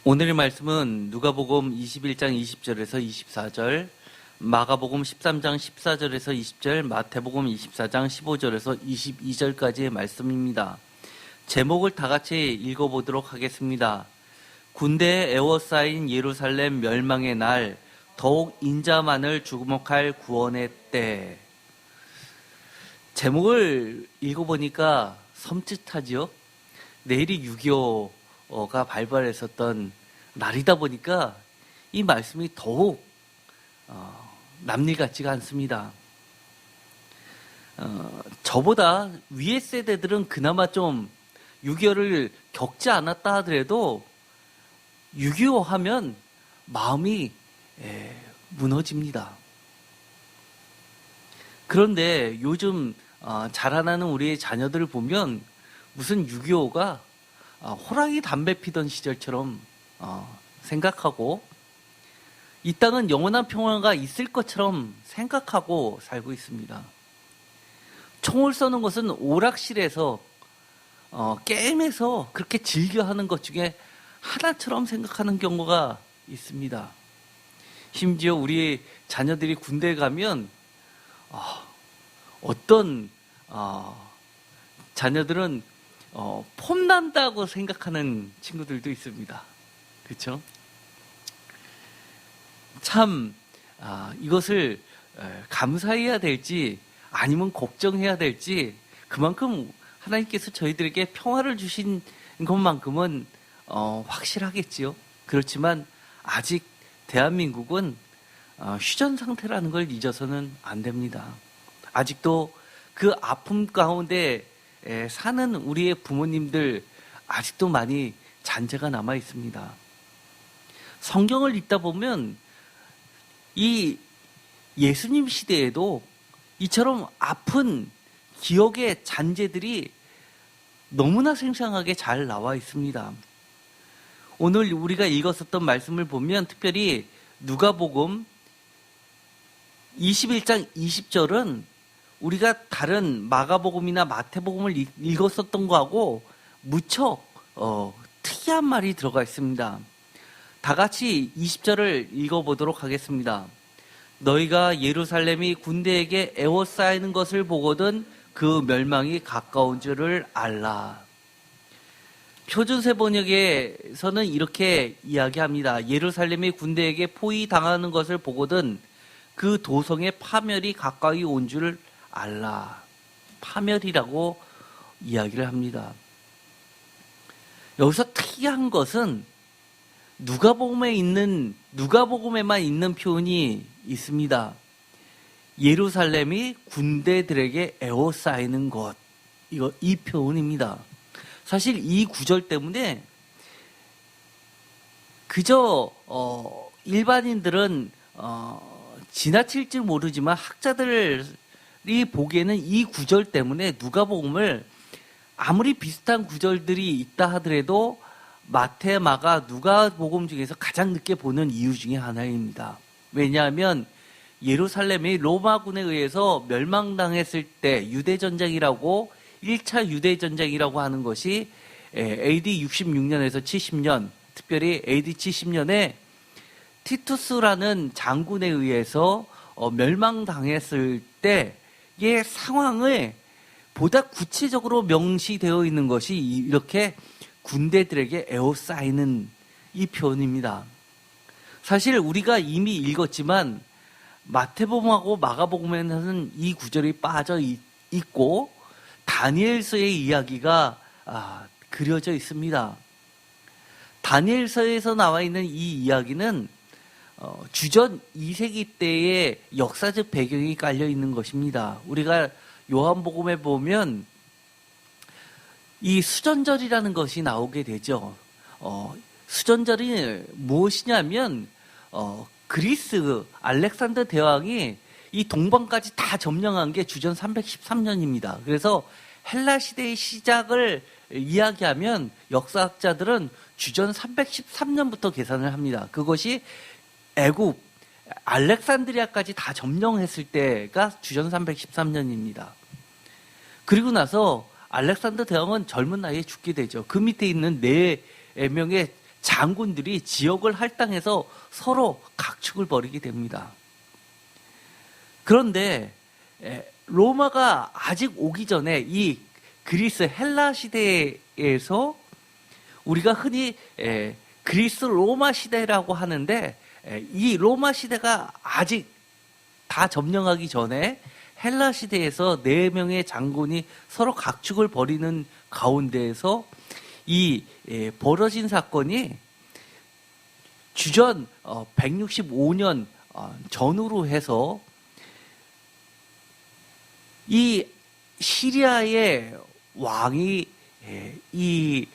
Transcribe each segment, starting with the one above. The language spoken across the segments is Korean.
오늘의 말씀은 누가복음 21장 20절에서 24절, 마가복음 13장 14절에서 20절, 마태복음 24장 15절에서 22절까지의 말씀입니다. 제목을 다 같이 읽어보도록 하겠습니다. 군대에 에워싸인 예루살렘 멸망의 날, 더욱 인자만을 주목할 구원의 때. 제목을 읽어보니까 섬찟하지요? 내일이 6.25가 발발했었던 날이다 보니까 이 말씀이 더욱 남일 같지가 않습니다. 저보다 위의 세대들은 그나마 좀 6.25를 겪지 않았다 하더라도 6.25 하면 마음이 무너집니다. 그런데 요즘 자라나는 우리의 자녀들을 보면 무슨 6.25가 호랑이 담배 피던 시절처럼 생각하고 이 땅은 영원한 평화가 있을 것처럼 생각하고 살고 있습니다. 총을 쏘는 것은 오락실에서 게임에서 그렇게 즐겨하는 것 중에 하나처럼 생각하는 경우가 있습니다. 심지어 우리 자녀들이 군대에 가면 어떤 자녀들은 폼난다고 생각하는 친구들도 있습니다. 그렇죠? 참 이것을 감사해야 될지 아니면 걱정해야 될지 그만큼 하나님께서 저희들에게 평화를 주신 것만큼은 확실하겠지요. 그렇지만 아직 대한민국은 휴전 상태라는 걸 잊어서는 안 됩니다. 아직도 그 아픔 가운데 사는 우리의 부모님들 아직도 많이 잔재가 남아 있습니다. 성경을 읽다 보면 이 예수님 시대에도 이처럼 아픈 기억의 잔재들이 너무나 생생하게 잘 나와 있습니다. 오늘 우리가 읽었었던 말씀을 보면 특별히 누가복음 21장 20절은 우리가 다른 마가복음이나 마태복음을 읽었었던 거하고 무척 특이한 말이 들어가 있습니다. 다 같이 20절을 읽어보도록 하겠습니다. 너희가 예루살렘이 군대에게 에워싸이는 것을 보거든 그 멸망이 가까운 줄을 알라. 표준세 번역에서는 이렇게 이야기합니다. 예루살렘이 군대에게 포위당하는 것을 보거든 그 도성의 파멸이 가까이 온 줄 알라. 파멸이라고 이야기를 합니다. 여기서 특이한 것은 누가복음에만 있는 표현이 있습니다. 예루살렘이 군대들에게 에워싸이는 것. 이 표현입니다. 사실 이 구절 때문에 그저 일반인들은 지나칠지 모르지만 학자들이 보기에는 이 구절 때문에 누가복음을 아무리 비슷한 구절들이 있다 하더라도 마태, 마가, 누가복음 중에서 가장 늦게 보는 이유 중에 하나입니다. 왜냐하면 예루살렘이 로마군에 의해서 멸망당했을 때 유대전쟁이라고 1차 유대전쟁이라고 하는 것이 AD 66년에서 70년, 특별히 AD 70년에 티투스라는 장군에 의해서 멸망당했을 때의 상황을 보다 구체적으로 명시되어 있는 것이 이렇게 군대들에게 에워싸이는 이 표현입니다. 사실 우리가 이미 읽었지만 마태복음하고 마가복음에는 이 구절이 빠져 있고 다니엘서의 이야기가 그려져 있습니다. 다니엘서에서 나와 있는 이 이야기는 주전 2세기 때의 역사적 배경이 깔려 있는 것입니다. 우리가 요한복음에 보면 이 수전절이라는 것이 나오게 되죠. 수전절이 무엇이냐면 그리스 알렉산더 대왕이 이 동방까지 다 점령한 게 주전 313년입니다. 그래서 헬라 시대의 시작을 이야기하면 역사학자들은 주전 313년부터 계산을 합니다. 그것이 애굽, 알렉산드리아까지 다 점령했을 때가 주전 313년입니다. 그리고 나서 알렉산더 대왕은 젊은 나이에 죽게 되죠. 그 밑에 있는 4명의 장군들이 지역을 할당해서 서로 각축을 벌이게 됩니다. 그런데 로마가 아직 오기 전에 이 그리스 헬라 시대에서 우리가 흔히 그리스 로마 시대라고 하는데, 이 로마 시대가 아직 다 점령하기 전에 헬라 시대에서 4명의 장군이 서로 각축을 벌이는 가운데에서 이 벌어진 사건이 주전 165년 전후로 해서 이 시리아의 왕이 이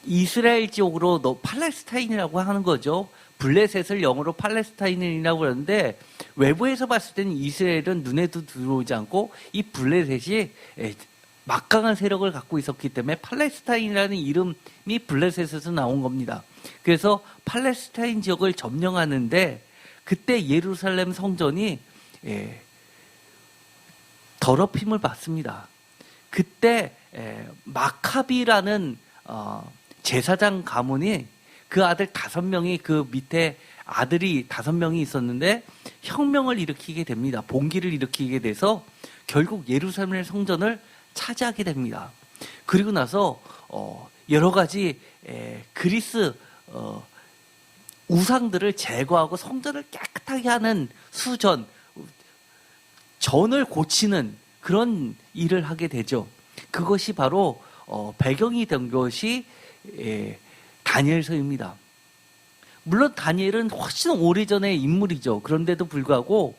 이스라엘 지역으로 팔레스타인이라고 하는 거죠. 블레셋을 영어로 팔레스타인이라고 그러는데, 외부에서 봤을 때는 이스라엘은 눈에도 들어오지 않고 이 블레셋이 막강한 세력을 갖고 있었기 때문에 팔레스타인이라는 이름이 블레셋에서 나온 겁니다. 그래서 팔레스타인 지역을 점령하는데, 그때 예루살렘 성전이 더럽힘을 받습니다. 그때 마카비라는 제사장 가문이 그 아들 5명이, 그 밑에 아들이 5명이 있었는데 혁명을 일으키게 됩니다. 봉기를 일으키게 돼서 결국 예루살렘 성전을 차지하게 됩니다. 그리고 나서 여러 가지 그리스 우상들을 제거하고 성전을 깨끗하게 하는 수전, 전을 고치는 그런 일을 하게 되죠. 그것이 바로 배경이 된 것이 다니엘서입니다. 물론 다니엘은 훨씬 오래전의 인물이죠. 그런데도 불구하고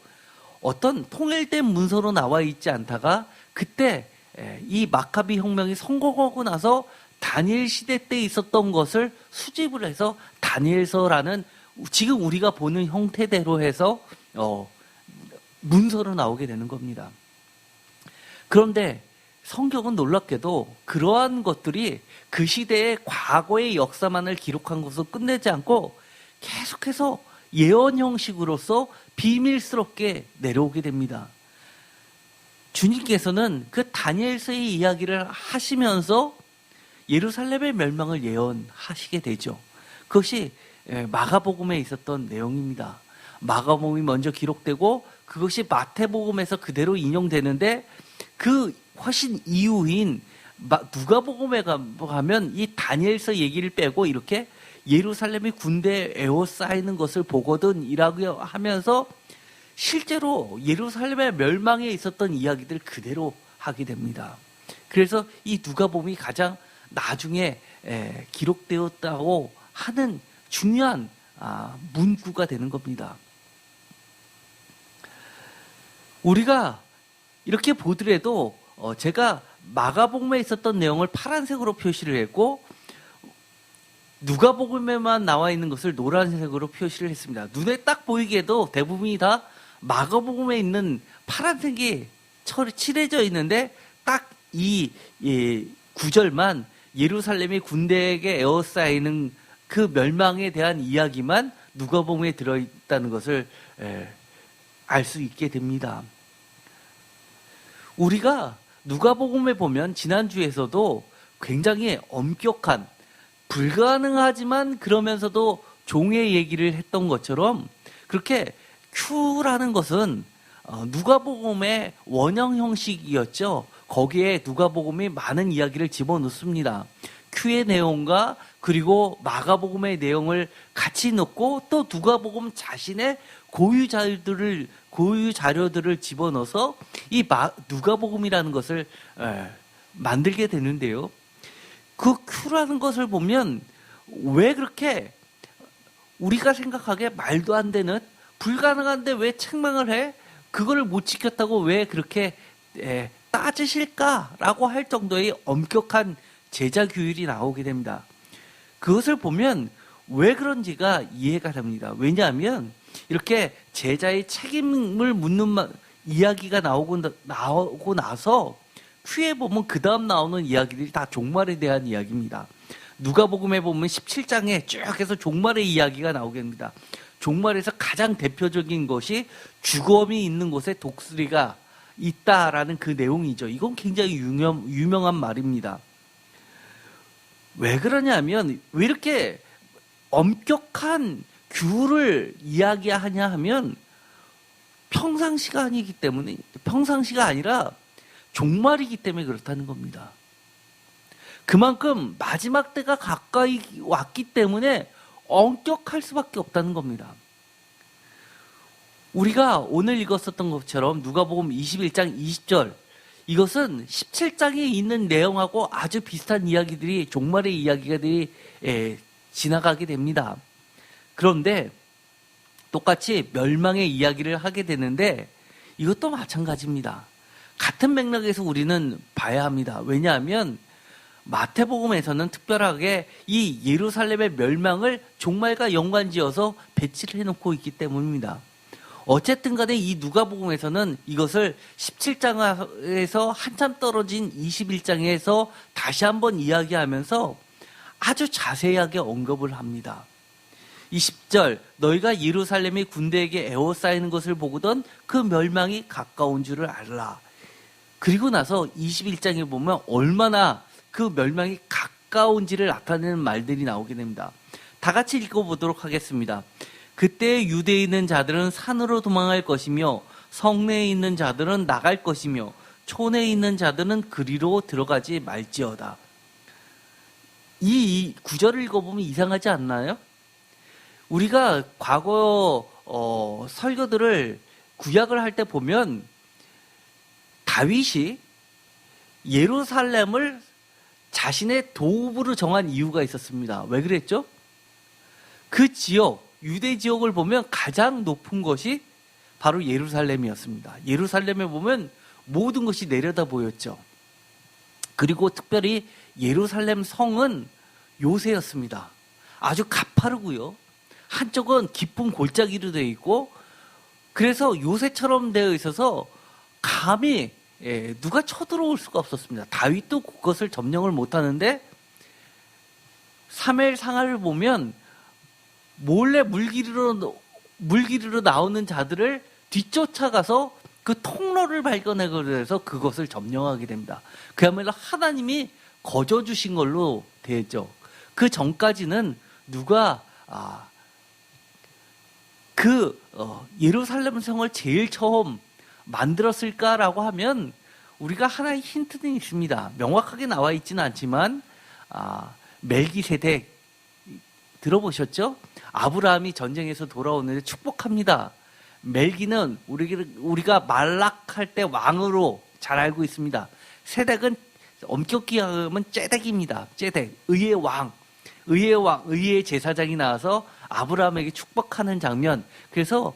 어떤 통일된 문서로 나와 있지 않다가 그때 이 마카비 혁명이 성공하고 나서 다니엘 시대 때 있었던 것을 수집을 해서 다니엘서라는 지금 우리가 보는 형태대로 해서 문서로 나오게 되는 겁니다. 그런데 성경은 놀랍게도 그러한 것들이 그 시대의 과거의 역사만을 기록한 것으로 끝내지 않고 계속해서 예언 형식으로서 비밀스럽게 내려오게 됩니다. 주님께서는 그 다니엘서의 이야기를 하시면서 예루살렘의 멸망을 예언하시게 되죠. 그것이 마가복음에 있었던 내용입니다. 마가복음이 먼저 기록되고 그것이 마태복음에서 그대로 인용되는데, 그 훨씬 이후인 누가복음에 가면 이 다니엘서 얘기를 빼고 이렇게 예루살렘이 군대에 에워싸이는 것을 보거든 이라고 하면서 실제로 예루살렘의 멸망에 있었던 이야기들 그대로 하게 됩니다. 그래서 이 누가복음이 가장 나중에 기록되었다고 하는 중요한 문구가 되는 겁니다. 우리가 이렇게 보더라도 제가 마가복음에 있었던 내용을 파란색으로 표시를 했고 누가복음에만 나와 있는 것을 노란색으로 표시를 했습니다. 눈에 딱 보이게도 대부분이 다 마가복음에 있는 파란색이 칠해져 있는데, 딱 이 구절만 예루살렘이 군대에게 에워싸이는 그 멸망에 대한 이야기만 누가복음에 들어있다는 것을 알 수 있게 됩니다. 우리가 누가복음에 보면 지난주에서도 굉장히 엄격한, 불가능하지만 그러면서도 종의 얘기를 했던 것처럼, 그렇게 큐라는 것은 누가복음의 원형 형식이었죠. 거기에 누가복음이 많은 이야기를 집어넣습니다. 큐의 내용과 그리고 마가복음의 내용을 같이 넣고 또 누가복음 자신의 고유 자료들을 집어넣어서 이 누가복음이라는 것을 만들게 되는데요. 그 큐라는 것을 보면 왜 그렇게 우리가 생각하기에 말도 안 되는, 불가능한데 왜 책망을 해? 그거를 못 지켰다고 왜 그렇게 따지실까라고 할 정도의 엄격한 제자 규율이 나오게 됩니다. 그것을 보면 왜 그런지가 이해가 됩니다. 왜냐하면 이렇게 제자의 책임을 묻는 이야기가 나오고 나서 큐에 보면 그 다음 나오는 이야기들이 다 종말에 대한 이야기입니다. 누가복음에 보면 17장에 쭉 해서 종말의 이야기가 나오게 됩니다. 종말에서 가장 대표적인 것이 죽음이 있는 곳에 독수리가 있다라는 그 내용이죠. 이건 굉장히 유명한 말입니다. 왜 그러냐면, 왜 이렇게 엄격한 규를 이야기하냐 하면 평상시가 아니라 종말이기 때문에 그렇다는 겁니다. 그만큼 마지막 때가 가까이 왔기 때문에 엄격할 수밖에 없다는 겁니다. 우리가 오늘 읽었었던 것처럼 누가복음 21장 20절, 이것은 17장에 있는 내용하고 아주 비슷한 이야기들이, 종말의 이야기들이 지나가게 됩니다. 그런데 똑같이 멸망의 이야기를 하게 되는데 이것도 마찬가지입니다. 같은 맥락에서 우리는 봐야 합니다. 왜냐하면 마태복음에서는 특별하게 이 예루살렘의 멸망을 종말과 연관지어서 배치를 해놓고 있기 때문입니다. 어쨌든 간에 이 누가복음에서는 이것을 17장에서 한참 떨어진 21장에서 다시 한번 이야기하면서 아주 자세하게 언급을 합니다. 20절, 너희가 예루살렘이 군대에게 에워싸이는 것을 보거든 그 멸망이 가까운 줄을 알라. 그리고 나서 21장에 보면 얼마나 그 멸망이 가까운지를 나타내는 말들이 나오게 됩니다. 다 같이 읽어보도록 하겠습니다. 그때 유대에 있는 자들은 산으로 도망할 것이며 성내에 있는 자들은 나갈 것이며 촌에 있는 자들은 그리로 들어가지 말지어다. 이 구절을 읽어보면 이상하지 않나요? 우리가 과거 설교들을 구약을 할 때 보면 다윗이 예루살렘을 자신의 도읍으로 정한 이유가 있었습니다. 왜 그랬죠? 그 지역, 유대 지역을 보면 가장 높은 것이 바로 예루살렘이었습니다. 예루살렘에 보면 모든 것이 내려다 보였죠. 그리고 특별히 예루살렘 성은 요새였습니다. 아주 가파르고요. 한쪽은 깊은 골짜기로 되어 있고, 그래서 요새처럼 되어 있어서 감히 누가 쳐들어올 수가 없었습니다. 다윗도 그것을 점령을 못하는데 사무엘 상하를 보면 몰래 물길으로 나오는 자들을 뒤쫓아가서 그 통로를 발견해서 그것을 점령하게 됩니다. 그야말로 하나님이 거저 주신 걸로 되죠. 그 전까지는 누가 예루살렘 성을 제일 처음 만들었을까라고 하면 우리가 하나의 힌트는 있습니다. 명확하게 나와 있지는 않지만 멜기세덱 들어보셨죠? 아브라함이 전쟁에서 돌아오는데 축복합니다. 멜기는 우리가 말락할 때 왕으로 잘 알고 있습니다. 세덱은 엄격히 하면 째덱입니다. 째덱, 의의 왕, 의의 제사장이 나와서 아브라함에게 축복하는 장면. 그래서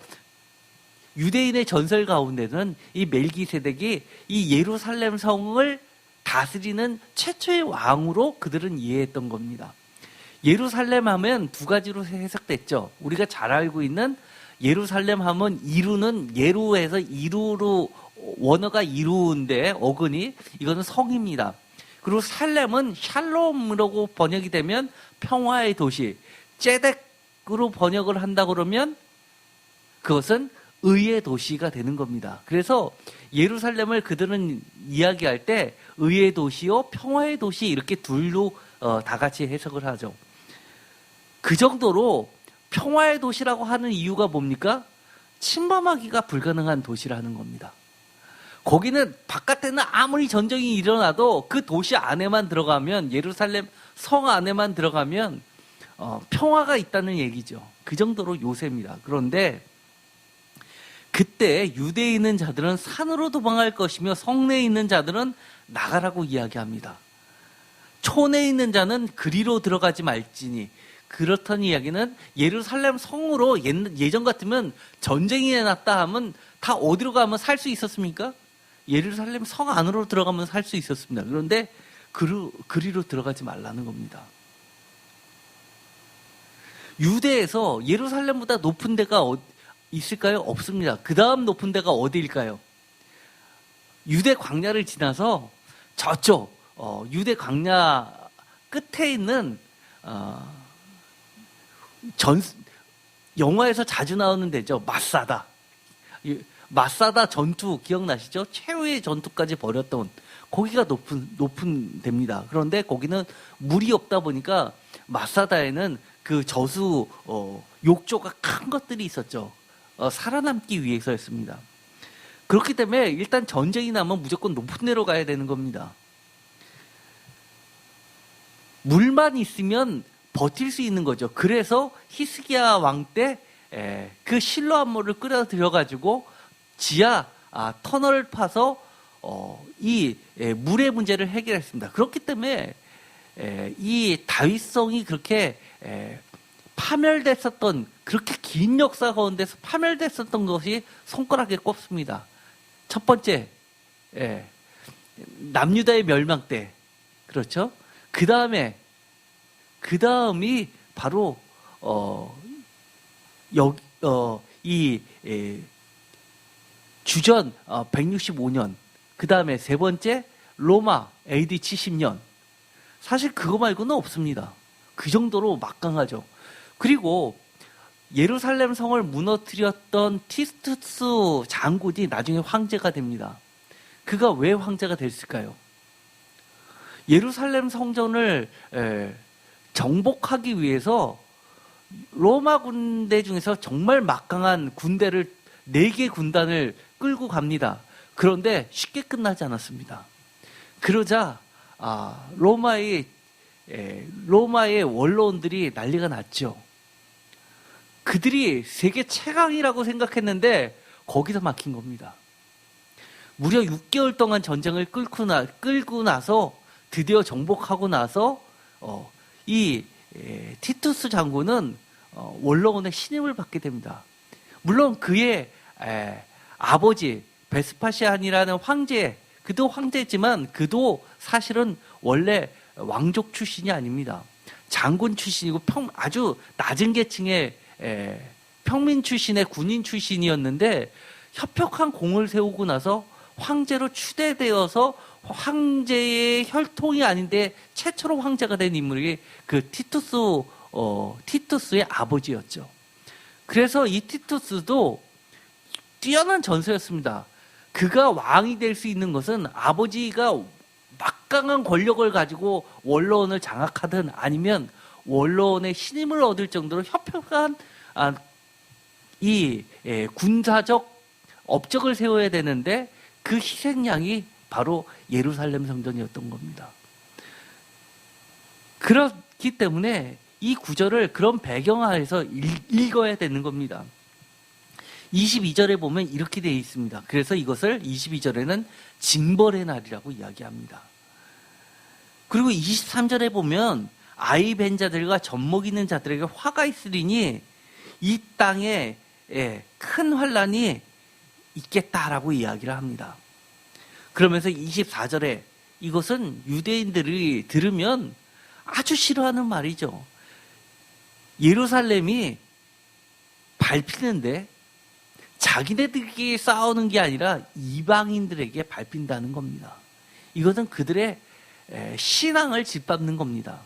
유대인의 전설 가운데는 이 멜기세덱이 이 예루살렘 성을 다스리는 최초의 왕으로 그들은 이해했던 겁니다. 예루살렘 하면 두 가지로 해석됐죠. 우리가 잘 알고 있는 예루살렘 하면 이루는 예루에서 이루로 원어가 이루인데 어근이 이거는 성입니다. 그리고 살렘은 샬롬이라고 번역이 되면 평화의 도시, 째덱으로 번역을 한다 그러면 그것은 의의 도시가 되는 겁니다. 그래서 예루살렘을 그들은 이야기할 때 의의 도시요 평화의 도시 이렇게 둘로 다 같이 해석을 하죠. 그 정도로 평화의 도시라고 하는 이유가 뭡니까? 침범하기가 불가능한 도시라는 겁니다. 거기는 바깥에는 아무리 전쟁이 일어나도 그 도시 안에만 들어가면, 예루살렘 성 안에만 들어가면 평화가 있다는 얘기죠. 그 정도로 요새입니다. 그런데 그때 유대에 있는 자들은 산으로 도망할 것이며 성내에 있는 자들은 나가라고 이야기합니다. 촌에 있는 자는 그리로 들어가지 말지니, 그렇다는 이야기는 예루살렘 성으로 예전 같으면 전쟁이 났다 하면 다 어디로 가면 살 수 있었습니까? 예루살렘 성 안으로 들어가면 살 수 있었습니다. 그런데 그리로 들어가지 말라는 겁니다. 유대에서 예루살렘보다 높은 데가 있을까요? 없습니다. 그 다음 높은 데가 어디일까요? 유대 광야를 지나서 저쪽 유대 광야 끝에 있는 영화에서 자주 나오는 데죠. 마사다 전투 기억나시죠? 최후의 전투까지 벌였던 거기가 높은 데입니다. 그런데 거기는 물이 없다 보니까 마사다에는 그 저수 욕조가 큰 것들이 있었죠. 살아남기 위해서였습니다. 그렇기 때문에 일단 전쟁이 나면 무조건 높은 데로 가야 되는 겁니다. 물만 있으면 버틸 수 있는 거죠. 그래서 히스기야 왕 때 그 실로 안모를 끌어들여가지고 지하 터널을 파서 이 물의 문제를 해결했습니다. 그렇기 때문에 이 다윗성이 그렇게 파멸됐었던, 그렇게 긴 역사 가운데서 파멸됐었던 것이 손가락에 꼽습니다. 첫 번째, 남유다의 멸망 때, 그렇죠? 그 다음이 바로 주전 165년, 그 다음에 세 번째 로마 AD 70년. 사실 그거 말고는 없습니다. 그 정도로 막강하죠. 그리고 예루살렘 성을 무너뜨렸던 티투스 장군이 나중에 황제가 됩니다. 그가 왜 황제가 됐을까요? 예루살렘 성전을 정복하기 위해서 로마 군대 중에서 정말 막강한 군대를 4개 군단을 끌고 갑니다. 그런데 쉽게 끝나지 않았습니다. 그러자 로마의 원로원들이 난리가 났죠. 그들이 세계 최강이라고 생각했는데 거기서 막힌 겁니다. 무려 6개월 동안 전쟁을 끌고 나서 드디어 정복하고 나서 이 티투스 장군은 원로원의 신임을 받게 됩니다. 물론 그의 아버지 베스파시안이라는 황제, 그도 황제지만 그도 사실은 원래 왕족 출신이 아닙니다. 장군 출신이고 아주 낮은 계층의 평민 출신의 군인 출신이었는데 협력한 공을 세우고 나서 황제로 추대되어서 황제의 혈통이 아닌데 최초로 황제가 된 인물이 그 티투스의 아버지였죠. 그래서 이 티투스도 뛰어난 전서였습니다. 그가 왕이 될 수 있는 것은 아버지가 막강한 권력을 가지고 원로원을 장악하든 아니면 원로원의 신임을 얻을 정도로 협력한 이 군사적 업적을 세워야 되는데 그 희생양이 바로 예루살렘 성전이었던 겁니다. 그렇기 때문에 이 구절을 그런 배경하에서 읽어야 되는 겁니다. 22절에 보면 이렇게 되어 있습니다. 그래서 이것을 22절에는 징벌의 날이라고 이야기합니다. 그리고 23절에 보면 아이 벤 자들과 젖먹 있는 자들에게 화가 있으리니 이 땅에 큰 환난이 있겠다라고 이야기를 합니다. 그러면서 24절에 이것은 유대인들이 들으면 아주 싫어하는 말이죠. 예루살렘이 밟히는데 자기네들끼리 싸우는 게 아니라 이방인들에게 밟힌다는 겁니다. 이것은 그들의 신앙을 짓밟는 겁니다.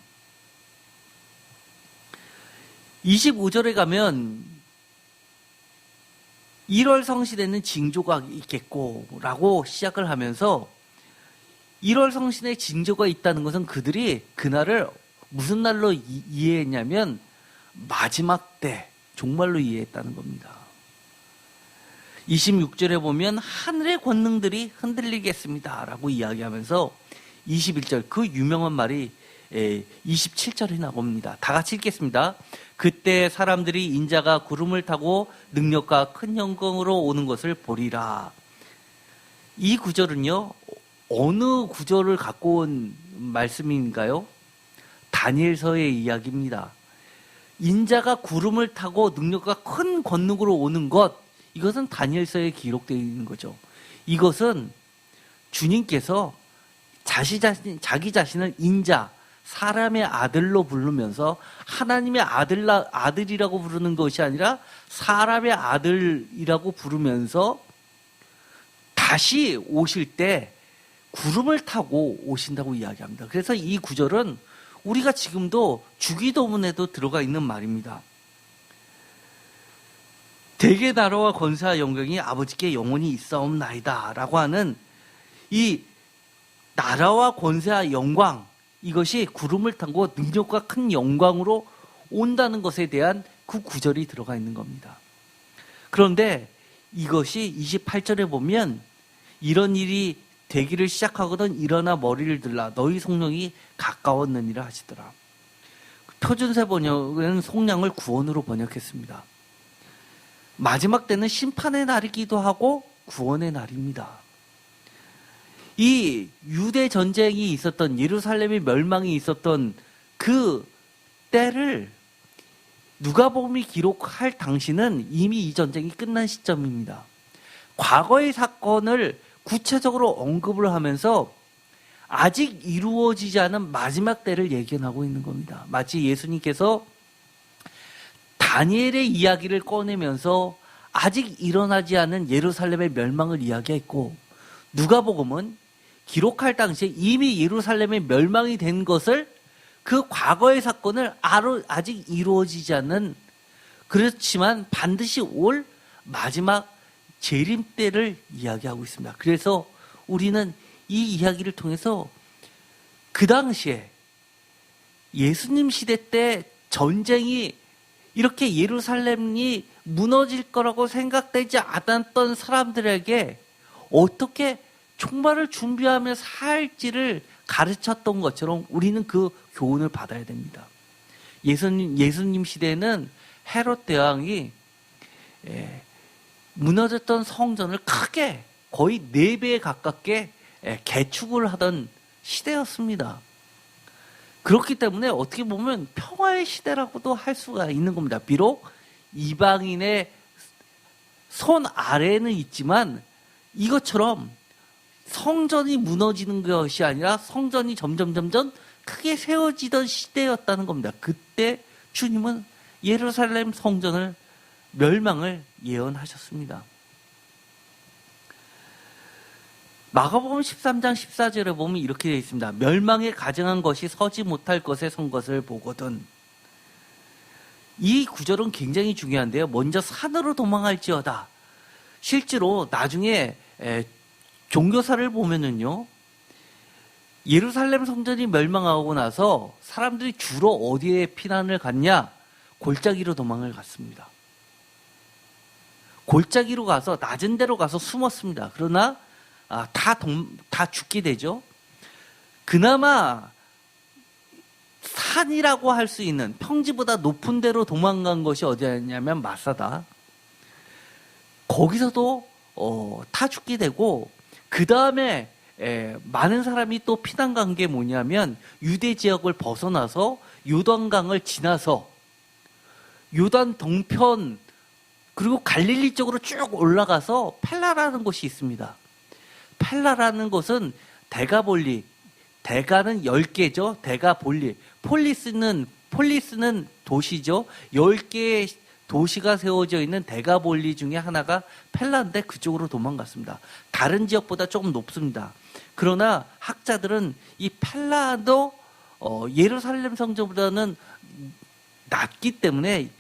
25절에 가면 1월 성신에는 징조가 있겠고 라고 시작을 하면서 1월 성신에 징조가 있다는 것은 그들이 그날을 무슨 날로 이해했냐면 마지막 때 종말로 이해했다는 겁니다. 26절에 보면 하늘의 권능들이 흔들리겠습니다 라고 이야기하면서 21절 그 유명한 말이 27절에 나옵니다. 다 같이 읽겠습니다. 그때 사람들이 인자가 구름을 타고 능력과 큰 영광으로 오는 것을 보리라. 이 구절은요, 어느 구절을 갖고 온 말씀인가요? 다니엘서의 이야기입니다. 인자가 구름을 타고 능력과 큰 권능으로 오는 것, 이것은 다니엘서에 기록되어 있는 거죠. 이것은 주님께서 자기 자신을 인자, 사람의 아들로 부르면서 하나님의 아들이라고 부르는 것이 아니라 사람의 아들이라고 부르면서 다시 오실 때 구름을 타고 오신다고 이야기합니다. 그래서 이 구절은 우리가 지금도 주기도문에도 들어가 있는 말입니다. 대개 나라와 권세와 영광이 아버지께 영원히 있사옵나이다 라고 하는 이 나라와 권세와 영광, 이것이 구름을 타고 능력과 큰 영광으로 온다는 것에 대한 그 구절이 들어가 있는 겁니다. 그런데 이것이 28절에 보면 이런 일이 되기를 시작하거든 일어나 머리를 들라 너희 속량이 가까웠느니라 하시더라. 표준세 번역은 속량을 구원으로 번역했습니다. 마지막 때는 심판의 날이기도 하고 구원의 날입니다. 이 유대 전쟁이 있었던 예루살렘의 멸망이 있었던 그 때를 누가복음이 기록할 당시는 이미 이 전쟁이 끝난 시점입니다. 과거의 사건을 구체적으로 언급을 하면서 아직 이루어지지 않은 마지막 때를 예견하고 있는 겁니다. 마치 예수님께서 다니엘의 이야기를 꺼내면서 아직 일어나지 않은 예루살렘의 멸망을 이야기했고, 누가복음은 기록할 당시에 이미 예루살렘의 멸망이 된 것을 그 과거의 사건을 아직 이루어지지 않는, 그렇지만 반드시 올 마지막 재림 때를 이야기하고 있습니다. 그래서 우리는 이 이야기를 통해서 그 당시에 예수님 시대 때 전쟁이 이렇게 예루살렘이 무너질 거라고 생각되지 않았던 사람들에게 어떻게 총말을 준비하며 살지를 가르쳤던 것처럼 우리는 그 교훈을 받아야 됩니다. 예수님 시대에는 헤롯 대왕이 무너졌던 성전을 크게 거의 4배에 가깝게 개축을 하던 시대였습니다. 그렇기 때문에 어떻게 보면 평화의 시대라고도 할 수가 있는 겁니다. 비록 이방인의 손 아래에는 있지만 이것처럼 성전이 무너지는 것이 아니라 성전이 점점 크게 세워지던 시대였다는 겁니다. 그때 주님은 예루살렘 성전을 멸망을 예언하셨습니다. 마가복음 13장 14절에 보면 이렇게 되어 있습니다. 멸망에 가증한 것이 서지 못할 것에 선 것을 보거든. 이 구절은 굉장히 중요한데요. 먼저 산으로 도망할지어다. 실제로 나중에 종교사를 보면은요, 예루살렘 성전이 멸망하고 나서 사람들이 주로 어디에 피난을 갔냐? 골짜기로 도망을 갔습니다. 골짜기로 가서 낮은 데로 가서 숨었습니다. 그러나 다 죽게 되죠. 그나마 산이라고 할 수 있는 평지보다 높은 데로 도망간 것이 어디였냐면 마사다. 거기서도 다 죽게 되고, 그 다음에 많은 사람이 또 피난 간 게 뭐냐면 유대 지역을 벗어나서 요단강을 지나서 요단 동편 그리고 갈릴리 쪽으로 쭉 올라가서 펠라라는 곳이 있습니다. 펠라라는 곳은 데가볼리, 데가는 10개죠. 데가볼리, 폴리스는 도시죠. 10개의 도시가 세워져 있는 데가볼리 중에 하나가 펠라인데 그쪽으로 도망갔습니다. 다른 지역보다 조금 높습니다. 그러나 학자들은 이 펠라도 예루살렘 성전보다는 낮기 때문에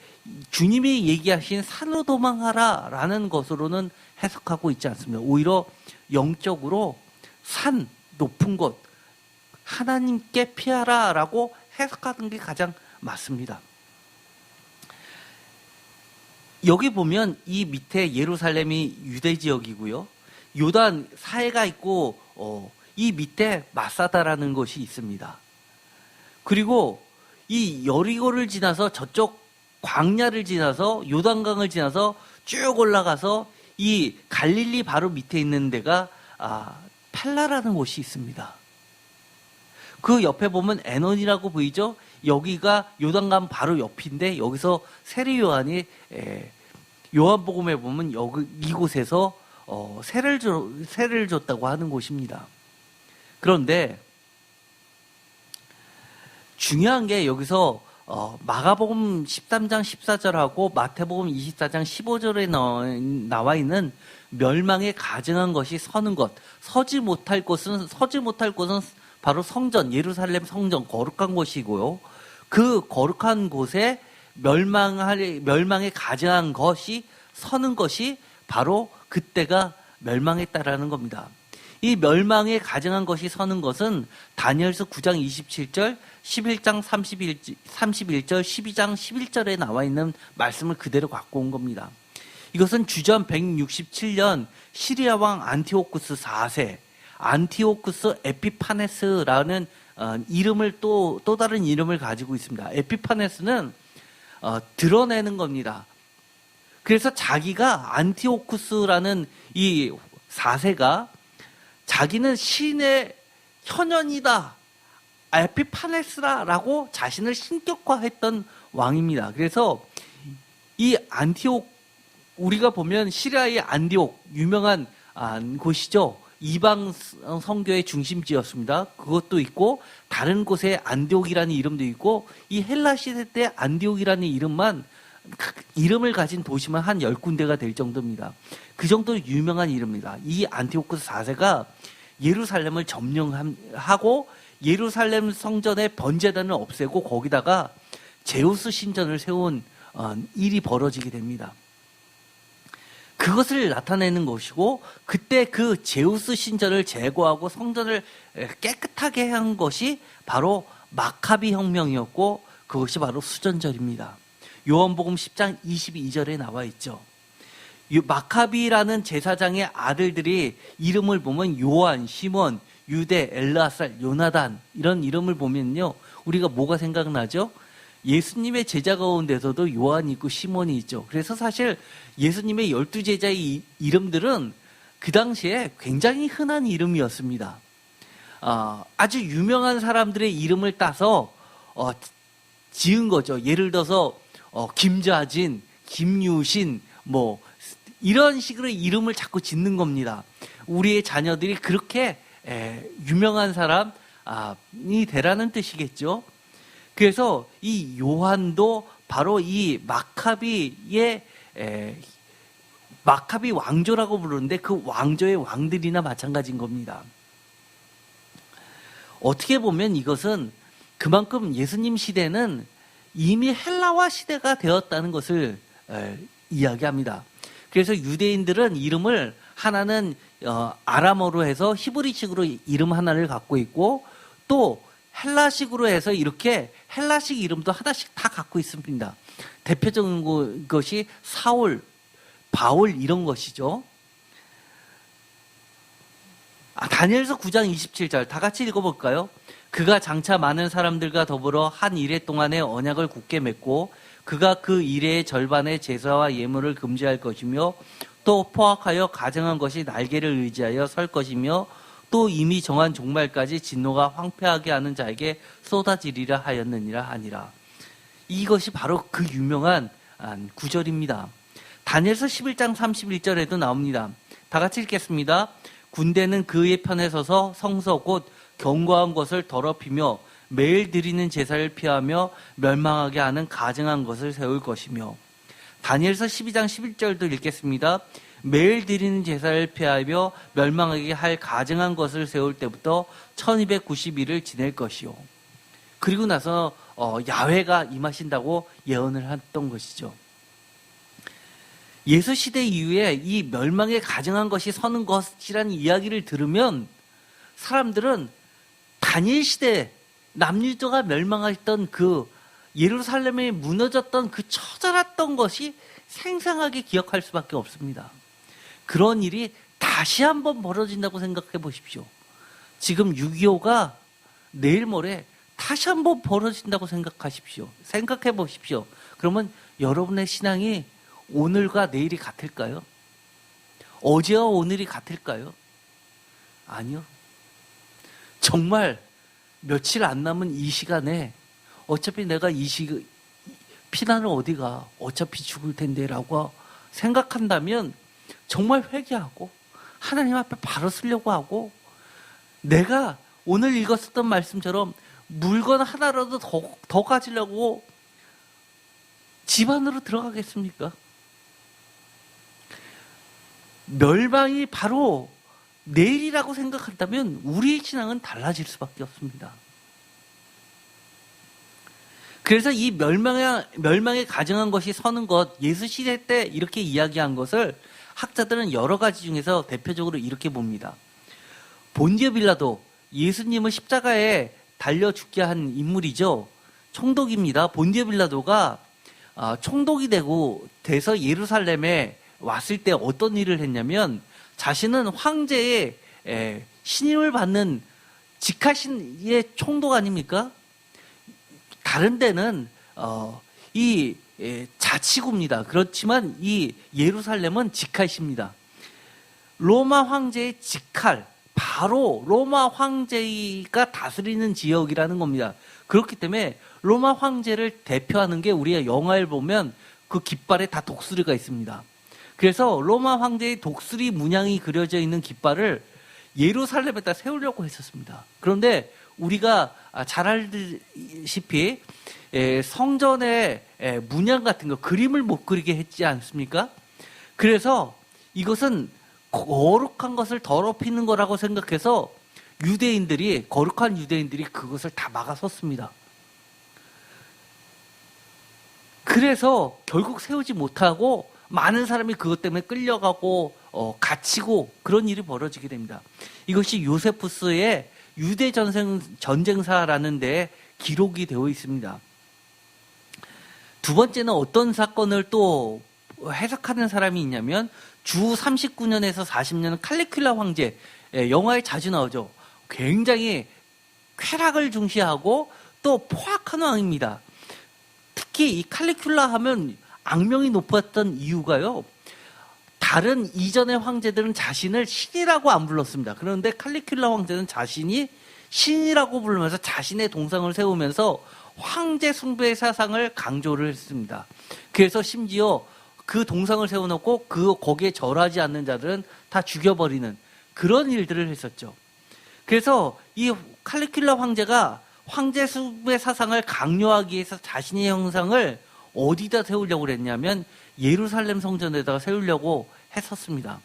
주님이 얘기하신 산으로 도망하라 라는 것으로는 해석하고 있지 않습니다. 오히려 영적으로 산, 높은 곳, 하나님께 피하라 라고 해석하는 게 가장 맞습니다. 여기 보면 이 밑에 예루살렘이 유대 지역이고요. 요단 사해가 있고 이 밑에 마사다라는 곳이 있습니다. 그리고 이 여리고를 지나서 저쪽 광야를 지나서 요단강을 지나서 쭉 올라가서 이 갈릴리 바로 밑에 있는 데가 펠라라는 곳이 있습니다. 그 옆에 보면 에논이라고 보이죠? 여기가 요단강 바로 옆인데 여기서 세례 요한이 요한복음에 보면 이곳에서 세례를 줬다고 하는 곳입니다. 그런데 중요한 게 여기서 마가복음 13장 14절하고 마태복음 24장 15절에 나와 있는 멸망에 가증한 것이 서는 것, 서지 못할 곳은 바로 성전, 예루살렘 성전, 거룩한 곳이고요. 그 거룩한 곳에 멸망에 가증한 것이 서는 것이 바로 그때가 멸망했다라는 겁니다. 이 멸망에 가증한 것이 서는 것은 다니엘서 9장 27절, 11장 31절, 12장 11절에 나와 있는 말씀을 그대로 갖고 온 겁니다. 이것은 주전 167년 시리아 왕 안티오쿠스 4세, 안티오쿠스 에피파네스라는 이름을 또 다른 이름을 가지고 있습니다. 에피파네스는 드러내는 겁니다. 그래서 자기가 안티오쿠스라는 이 4세가 자기는 신의 현현이다, 에피파네스라라고 자신을 신격화했던 왕입니다. 그래서 이 우리가 보면 시리아의 안디옥 유명한 곳이죠. 이방 선교의 중심지였습니다. 그것도 있고 다른 곳에 안디옥이라는 이름도 있고 이 헬라 시대 때 안디옥이라는 이름을 가진 도시만 한 10군데가 될 정도입니다. 그 정도로 유명한 이름입니다. 이 안티오쿠스 4세가 예루살렘을 점령하고 예루살렘 성전의 번제단을 없애고 거기다가 제우스 신전을 세운 일이 벌어지게 됩니다. 그것을 나타내는 것이고 그때 그 제우스 신전을 제거하고 성전을 깨끗하게 한 것이 바로 마카비 혁명이었고 그것이 바로 수전절입니다. 요한복음 10장 22절에 나와 있죠. 마카비라는 제사장의 아들들이 이름을 보면 요한, 시몬, 유대, 엘라살, 요나단 이런 이름을 보면요. 우리가 뭐가 생각나죠? 예수님의 제자 가운데서도 요한이 있고 시몬이 있죠. 그래서 사실 예수님의 12제자의 이름들은 그 당시에 굉장히 흔한 이름이었습니다. 아주 유명한 사람들의 이름을 따서 지은 거죠. 예를 들어서 김자진, 김유신 뭐 이런 식으로 이름을 자꾸 짓는 겁니다. 우리의 자녀들이 그렇게 유명한 사람이 되라는 뜻이겠죠. 그래서 이 요한도 바로 이 마카비 왕조라고 부르는데 그 왕조의 왕들이나 마찬가지인 겁니다. 어떻게 보면 이것은 그만큼 예수님 시대는 이미 헬라화 시대가 되었다는 것을 이야기합니다. 그래서 유대인들은 이름을 하나는 아람어로 해서 히브리식으로 이름 하나를 갖고 있고 또 헬라식으로 해서 이렇게 헬라식 이름도 하나씩 다 갖고 있습니다. 대표적인 것이 사울, 바울 이런 것이죠. 다니엘서 9장 27절 다 같이 읽어볼까요? 그가 장차 많은 사람들과 더불어 한 이레 동안의 언약을 굳게 맺고 그가 그 이레의 절반의 제사와 예물을 금지할 것이며 또 포악하여 가증한 것이 날개를 의지하여 설 것이며 또 이미 정한 종말까지 진노가 황폐하게 하는 자에게 쏟아지리라 하였느니라 하니라. 이것이 바로 그 유명한 구절입니다. 다니엘서 11장 31절에도 나옵니다. 다 같이 읽겠습니다. 군대는 그의 편에 서서 성서 곧 견고한 것을 더럽히며 매일 드리는 제사를 피하며 멸망하게 하는 가증한 것을 세울 것이며 다니엘서 12장 11절도 읽겠습니다. 매일 드리는 제사를 피하며 멸망하게 할 가증한 것을 세울 때부터 1290일을 지낼 것이요. 그리고 나서 야훼가 임하신다고 예언을 했던 것이죠. 예수 시대 이후에 이 멸망에 가증한 것이 서는 것이라는 이야기를 들으면 사람들은 다니엘 시대 남유다가 멸망했던 그 예루살렘이 무너졌던 그 처절했던 것이 생생하게 기억할 수밖에 없습니다. 그런 일이 다시 한번 벌어진다고 생각해 보십시오. 지금 6.25가 내일 모레 다시 한번 벌어진다고 생각하십시오. 생각해 보십시오. 그러면 여러분의 신앙이 오늘과 내일이 같을까요? 어제와 오늘이 같을까요? 아니요. 정말 며칠 안 남은 이 시간에 어차피 내가 피난을 어디가 어차피 죽을 텐데 라고 생각한다면 정말 회개하고 하나님 앞에 바로 쓰려고 하고 내가 오늘 읽었었던 말씀처럼 물건 하나라도 더 가지려고 집 안으로 들어가겠습니까? 멸망이 바로 내일이라고 생각한다면 우리의 신앙은 달라질 수밖에 없습니다. 그래서 이 멸망에 가증한 것이 서는 것, 예수 시대 때 이렇게 이야기한 것을 학자들은 여러 가지 중에서 대표적으로 이렇게 봅니다. 본디오 빌라도 예수님을 십자가에 달려 죽게 한 인물이죠. 총독입니다. 본디오 빌라도가 총독이 돼서 예루살렘에 왔을 때 어떤 일을 했냐면 자신은 황제의 신임을 받는 직하신의 총독 아닙니까? 다른 데는 이 자치구입니다. 그렇지만 이 예루살렘은 직할입니다. 로마 황제의 직할, 바로 로마 황제가 다스리는 지역이라는 겁니다. 그렇기 때문에 로마 황제를 대표하는 게 우리가 영화를 보면 그 깃발에 다 독수리가 있습니다. 그래서 로마 황제의 독수리 문양이 그려져 있는 깃발을 예루살렘에다 세우려고 했었습니다. 그런데 우리가 잘 알다시피 성전의 문양 같은 거, 그림을 못 그리게 했지 않습니까? 그래서 이것은 거룩한 것을 더럽히는 거라고 생각해서 거룩한 유대인들이 그것을 다 막아섰습니다. 그래서 결국 세우지 못하고 많은 사람이 그것 때문에 끌려가고 갇히고 그런 일이 벌어지게 됩니다. 이것이 요세푸스의 유대 전쟁사라는 데 기록이 되어 있습니다. 두 번째는 어떤 사건을 또 해석하는 사람이 있냐면 주 39년에서 40년은 칼리큘라 황제, 영화에 자주 나오죠. 굉장히 쾌락을 중시하고 또 포악한 왕입니다. 특히 이 칼리큘라 하면 악명이 높았던 이유가요, 다른 이전의 황제들은 자신을 신이라고 안 불렀습니다. 그런데 칼리큘라 황제는 자신이 신이라고 부르면서 자신의 동상을 세우면서 황제 숭배의 사상을 강조를 했습니다. 그래서 심지어 그 동상을 세워놓고 거기에 절하지 않는 자들은 다 죽여버리는 그런 일들을 했었죠. 그래서 이 칼리큘라 황제가 황제 숭배 사상을 강요하기 위해서 자신의 형상을 어디다 세우려고 했냐면 예루살렘 성전에다가 세우려고 했었습니다.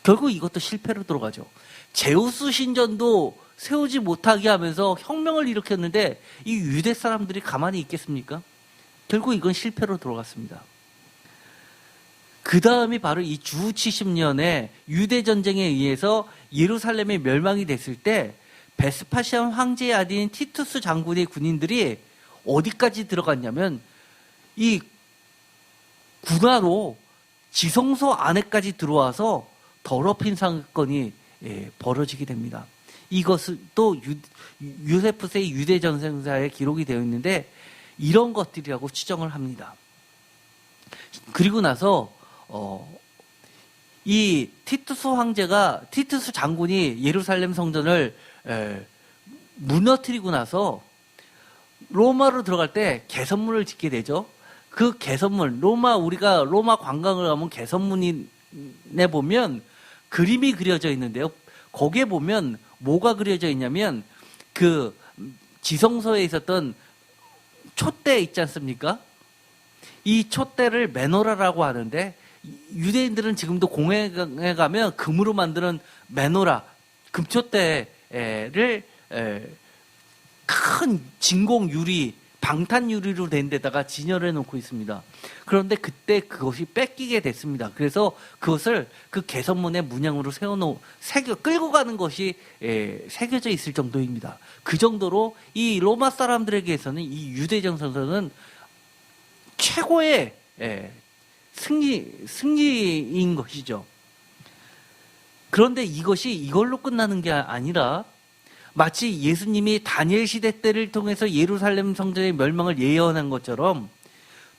결국 이것도 실패로 들어가죠. 제우스 신전도 세우지 못하게 하면서 혁명을 일으켰는데 이 유대 사람들이 가만히 있겠습니까? 결국 이건 실패로 들어갔습니다. 그 다음이 바로 이 주 70년에 유대 전쟁에 의해서 예루살렘이 멸망이 됐을 때 베스파시안 황제의 아들인 티투스 장군의 군인들이 어디까지 들어갔냐면 이 군화로 지성소 안에까지 들어와서 더럽힌 사건이 벌어지게 됩니다. 이것은 또 요세푸스의 유대 전쟁사에 기록이 되어 있는데 이런 것들이라고 추정을 합니다. 그리고 나서 이 티투스 장군이 예루살렘 성전을 무너뜨리고 나서 로마로 들어갈 때 개선문을 짓게 되죠. 그 개선문, 우리가 로마 관광을 가면 개선문에 보면 그림이 그려져 있는데요. 거기에 보면 뭐가 그려져 있냐면 그 지성소에 있었던 촛대 있지 않습니까? 이 촛대를 메노라라고 하는데 유대인들은 지금도 공회에 가면 금으로 만드는 메노라, 금촛대를 큰 진공 유리, 방탄 유리로 된 데다가 진열해 놓고 있습니다. 그런데 그때 그것이 뺏기게 됐습니다. 그래서 그것을 그 개선문의 문양으로 끌고 가는 것이 새겨져 있을 정도입니다. 그 정도로 이 로마 사람들에게서는 이 유대 정선서는 최고의 승리인 것이죠. 그런데 이것이 이걸로 끝나는 게 아니라 마치 예수님이 다니엘 시대 때를 통해서 예루살렘 성전의 멸망을 예언한 것처럼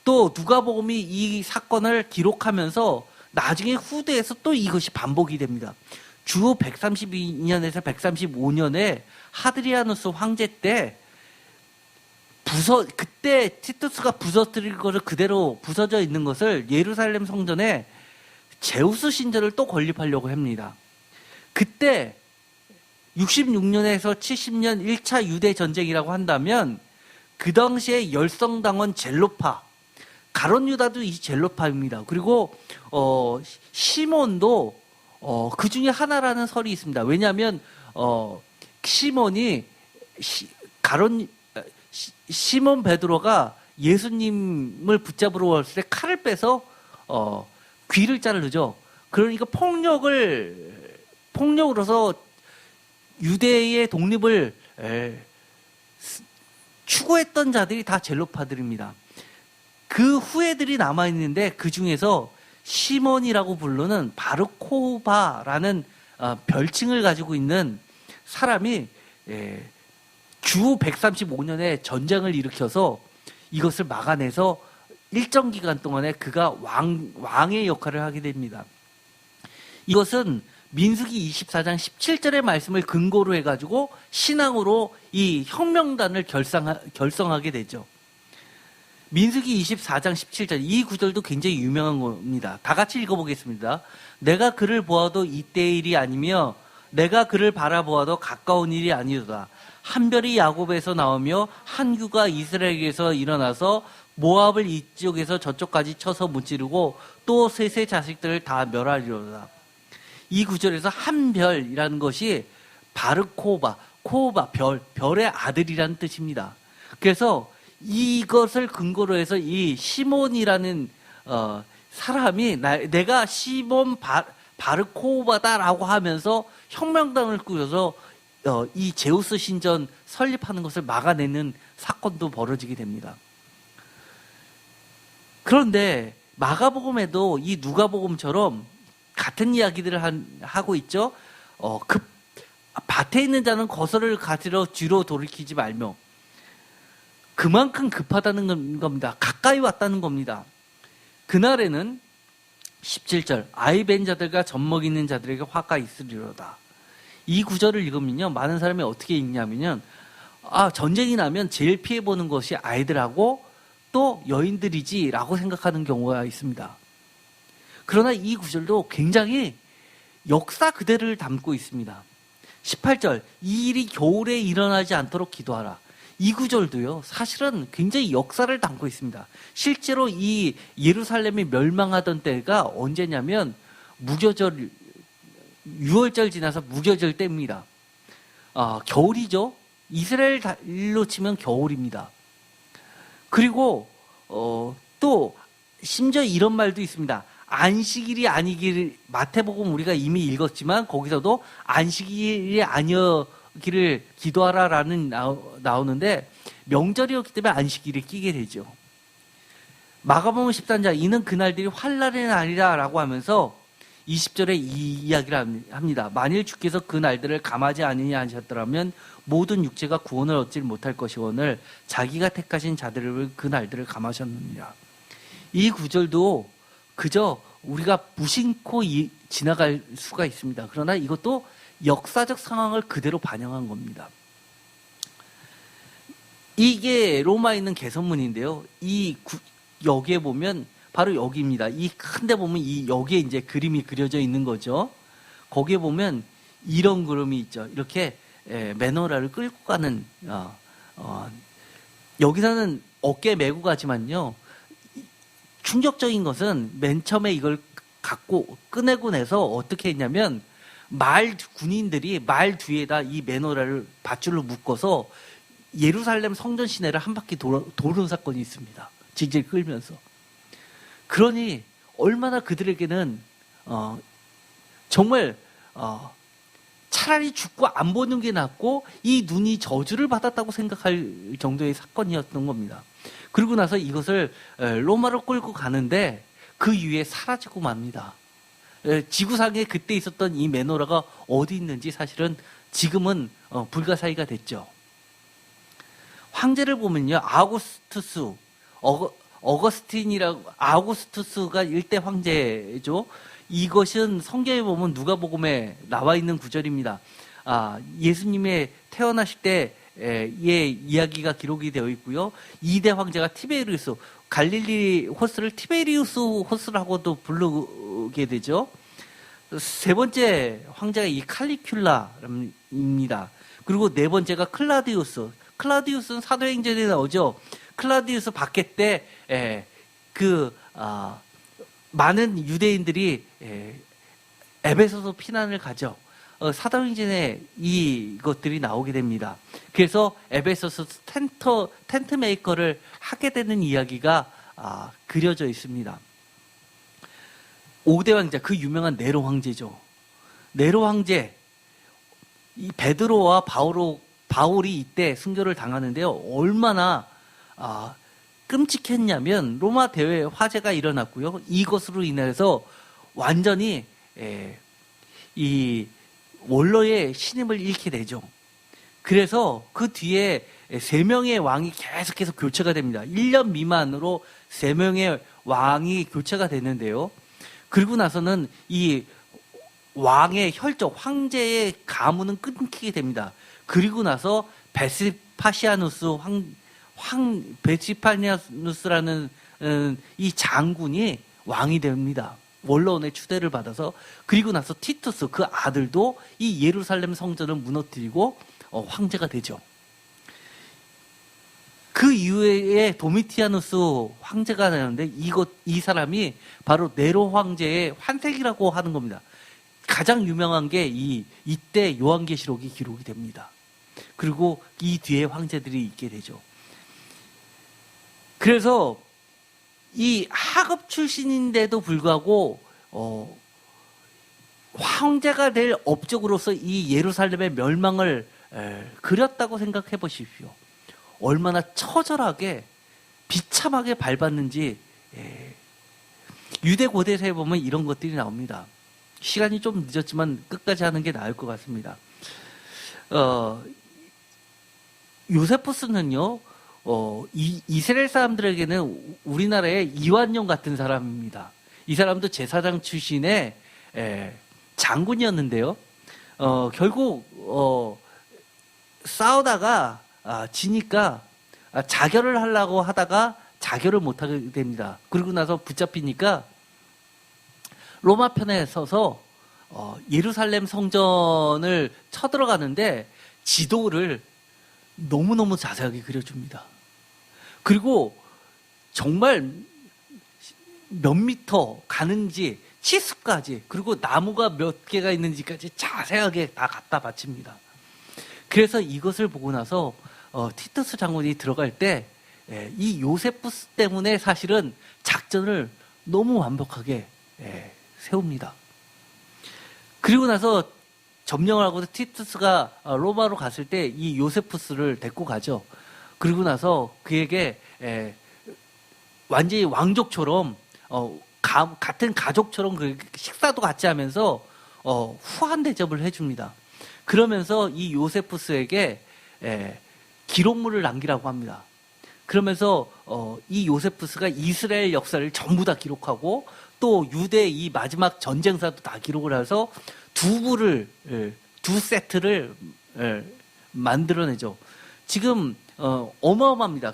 또 누가복음이 이 사건을 기록하면서 나중에 후대에서 또 이것이 반복이 됩니다. 주 132년에서 135년에 하드리아누스 황제 때 그때 티투스가 부서뜨릴 것을 그대로 부서져 있는 것을 예루살렘 성전에 제우스 신전을 또 건립하려고 합니다. 그때 66년에서 70년 1차 유대 전쟁이라고 한다면 그 당시에 열성당원 젤로파, 가론 유다도 이 젤로파입니다. 그리고 시몬도 그 중에 하나라는 설이 있습니다. 왜냐하면 시몬이 시몬 베드로가 예수님을 붙잡으러 왔을 때 칼을 빼서 귀를 자르죠. 그러니까 폭력으로서 유대의 독립을 추구했던 자들이 다 젤로파들입니다. 그 후예들이 남아있는데 그 중에서 시몬이라고 부르는 바르코바라는 별칭을 가지고 있는 사람이 주 135년에 전쟁을 일으켜서 이것을 막아내서 일정 기간 동안에 그가 왕의 역할을 하게 됩니다. 이것은 민수기 24장 17절의 말씀을 근거로 해가지고 신앙으로 이 혁명단을 결성하게 되죠. 민수기 24장 17절 이 구절도 굉장히 유명한 겁니다. 다 같이 읽어보겠습니다. 내가 그를 보아도 이때의 일이 아니며 내가 그를 바라보아도 가까운 일이 아니로다. 한 별이 야곱에서 나오며 한 규가 이스라엘에서 일어나서 모압을 이쪽에서 저쪽까지 쳐서 무찌르고 또 셋의 자식들을 다 멸하리로다. 이 구절에서 한 별이라는 것이 바르코바, 별의 아들이라는 뜻입니다. 그래서 이것을 근거로 해서 이 시몬이라는 사람이 내가 시몬 바르코바다라고 하면서 혁명당을 꾸려서 이 제우스 신전 설립하는 것을 막아내는 사건도 벌어지게 됩니다. 그런데 마가복음에도 이 누가복음처럼 같은 이야기들을 하고 있죠. 밭에 있는 자는 거설을 가지러 뒤로 돌이키지 말며 그만큼 급하다는 겁니다. 가까이 왔다는 겁니다. 그날에는 17절 아이 벤 자들과 젖먹이는 자들에게 화가 있으리로다. 이 구절을 읽으면요, 많은 사람이 어떻게 읽냐면요, 전쟁이 나면 제일 피해보는 것이 아이들하고 또 여인들이지라고 생각하는 경우가 있습니다. 그러나 이 구절도 굉장히 역사 그대로를 담고 있습니다. 18절 이 일이 겨울에 일어나지 않도록 기도하라. 이 구절도요, 사실은 굉장히 역사를 담고 있습니다. 실제로 이 예루살렘이 멸망하던 때가 언제냐면 무교절, 6월절 지나서 무교절 때입니다. 겨울이죠. 이스라엘로 치면 겨울입니다. 그리고 또 심지어 이런 말도 있습니다. 안식일이 아니기를, 마태복음 우리가 이미 읽었지만 거기서도 안식일이 아니기를 기도하라라는 나오는데 명절이었기 때문에 안식일에 끼게 되죠. 마가복음 13장 이는 그날들이 환난의 날이라 라고 하면서 20절에 이 이야기를 합니다. 만일 주께서 그 날들을 감하지 아니냐 하셨더라면 모든 육체가 구원을 얻지 못할 것이오늘 자기가 택하신 자들을 그 날들을 감하셨느니라. 이 구절도 그저 우리가 무심코 지나갈 수가 있습니다. 그러나 이것도 역사적 상황을 그대로 반영한 겁니다. 이게 로마에 있는 개선문인데요. 여기에 보면 바로 여기입니다. 이 큰데 보면 여기에 이제 그림이 그려져 있는 거죠. 거기에 보면 이런 그림이 있죠. 이렇게 메노라를 끌고 가는 여기서는 어깨에 메고 가지만요. 충격적인 것은 맨 처음에 이걸 갖고 꺼내고 나서 어떻게 했냐면 군인들이 말 뒤에다 이 메노라를 밧줄로 묶어서 예루살렘 성전 시내를 한 바퀴 도는 사건이 있습니다. 질질 끌면서. 그러니 얼마나 그들에게는 정말 차라리 죽고 안 보는 게 낫고 이 눈이 저주를 받았다고 생각할 정도의 사건이었던 겁니다. 그리고 나서 이것을 로마로 끌고 가는데 그 이후에 사라지고 맙니다. 지구상에 그때 있었던 이 메노라가 어디 있는지 사실은 지금은 불가사의가 됐죠. 황제를 보면요, 아우구스투스가 일대 황제죠. 이것은 성경에 보면 누가복음에 나와 있는 구절입니다. 예수님의 태어나실 때의 이야기가 기록이 되어 있고요. 2대 황제가 티베리우스, 갈릴리 호스를 티베리우스 호스라고도 부르게 되죠. 세 번째 황제가 이 칼리큘라입니다. 그리고 네 번째가 클라우디우스는 사도행전에 나오죠. 클라우디우스 박해 때 많은 유대인들이 에베소서 피난을 가죠. 사도행전에 이것들이 나오게 됩니다. 그래서 에베소서 텐트 메이커를 하게 되는 이야기가 그려져 있습니다. 5대 황제, 그 유명한 네로 황제죠. 네로 황제, 이 베드로와 바울이 이때 순교를 당하는데요. 얼마나 끔찍했냐면 로마 대회 화재가 일어났고요. 이것으로 인해서 완전히 이 원로의 신임을 잃게 되죠. 그래서 그 뒤에 3명의 왕이 계속해서 교체가 됩니다. 1년 미만으로 3명의 왕이 교체가 되는데요. 그리고 나서는 이 왕의 혈족, 황제의 가문은 끊기게 됩니다. 그리고 나서 베스파니아누스라는 이 장군이 왕이 됩니다. 원로원의 추대를 받아서. 그리고 나서 티투스 그 아들도 이 예루살렘 성전을 무너뜨리고 황제가 되죠. 그 이후에 도미티아누스 황제가 되는데 이 사람이 바로 네로 황제의 환생이라고 하는 겁니다. 가장 유명한 게 이때 요한계시록이 기록이 됩니다. 그리고 이 뒤에 황제들이 있게 되죠. 그래서 이 하급 출신인데도 불구하고 황제가 될 업적으로서 이 예루살렘의 멸망을 그렸다고 생각해 보십시오. 얼마나 처절하게 비참하게 밟았는지. 유대 고대사에 보면 이런 것들이 나옵니다. 시간이 좀 늦었지만 끝까지 하는 게 나을 것 같습니다. 요세푸스는요, 이스라엘 사람들에게는 우리나라의 이완용 같은 사람입니다. 이 사람도 제사장 출신의 장군이었는데요. 결국 싸우다가 지니까 자결을 하려고 하다가 자결을 못하게 됩니다. 그리고 나서 붙잡히니까 로마 편에 서서 예루살렘 성전을 쳐들어가는데 지도를 너무너무 자세하게 그려줍니다. 그리고 정말 몇 미터 가는지 치수까지, 그리고 나무가 몇 개가 있는지까지 자세하게 다 갖다 바칩니다. 그래서 이것을 보고 나서 티투스 장군이 들어갈 때 이 요세푸스 때문에 사실은 작전을 너무 완벽하게 세웁니다. 그리고 나서 점령을 하고 티투스가 로마로 갔을 때 이 요세푸스를 데리고 가죠. 그리고 나서 그에게 완전히 왕족처럼 같은 가족처럼 식사도 같이 하면서 후한 대접을 해줍니다. 그러면서 이 요세푸스에게 기록물을 남기라고 합니다. 그러면서 이 요세푸스가 이스라엘 역사를 전부 다 기록하고 또 유대 이 마지막 전쟁사도 다 기록을 해서 두 세트를 만들어내죠. 지금 어마어마합니다.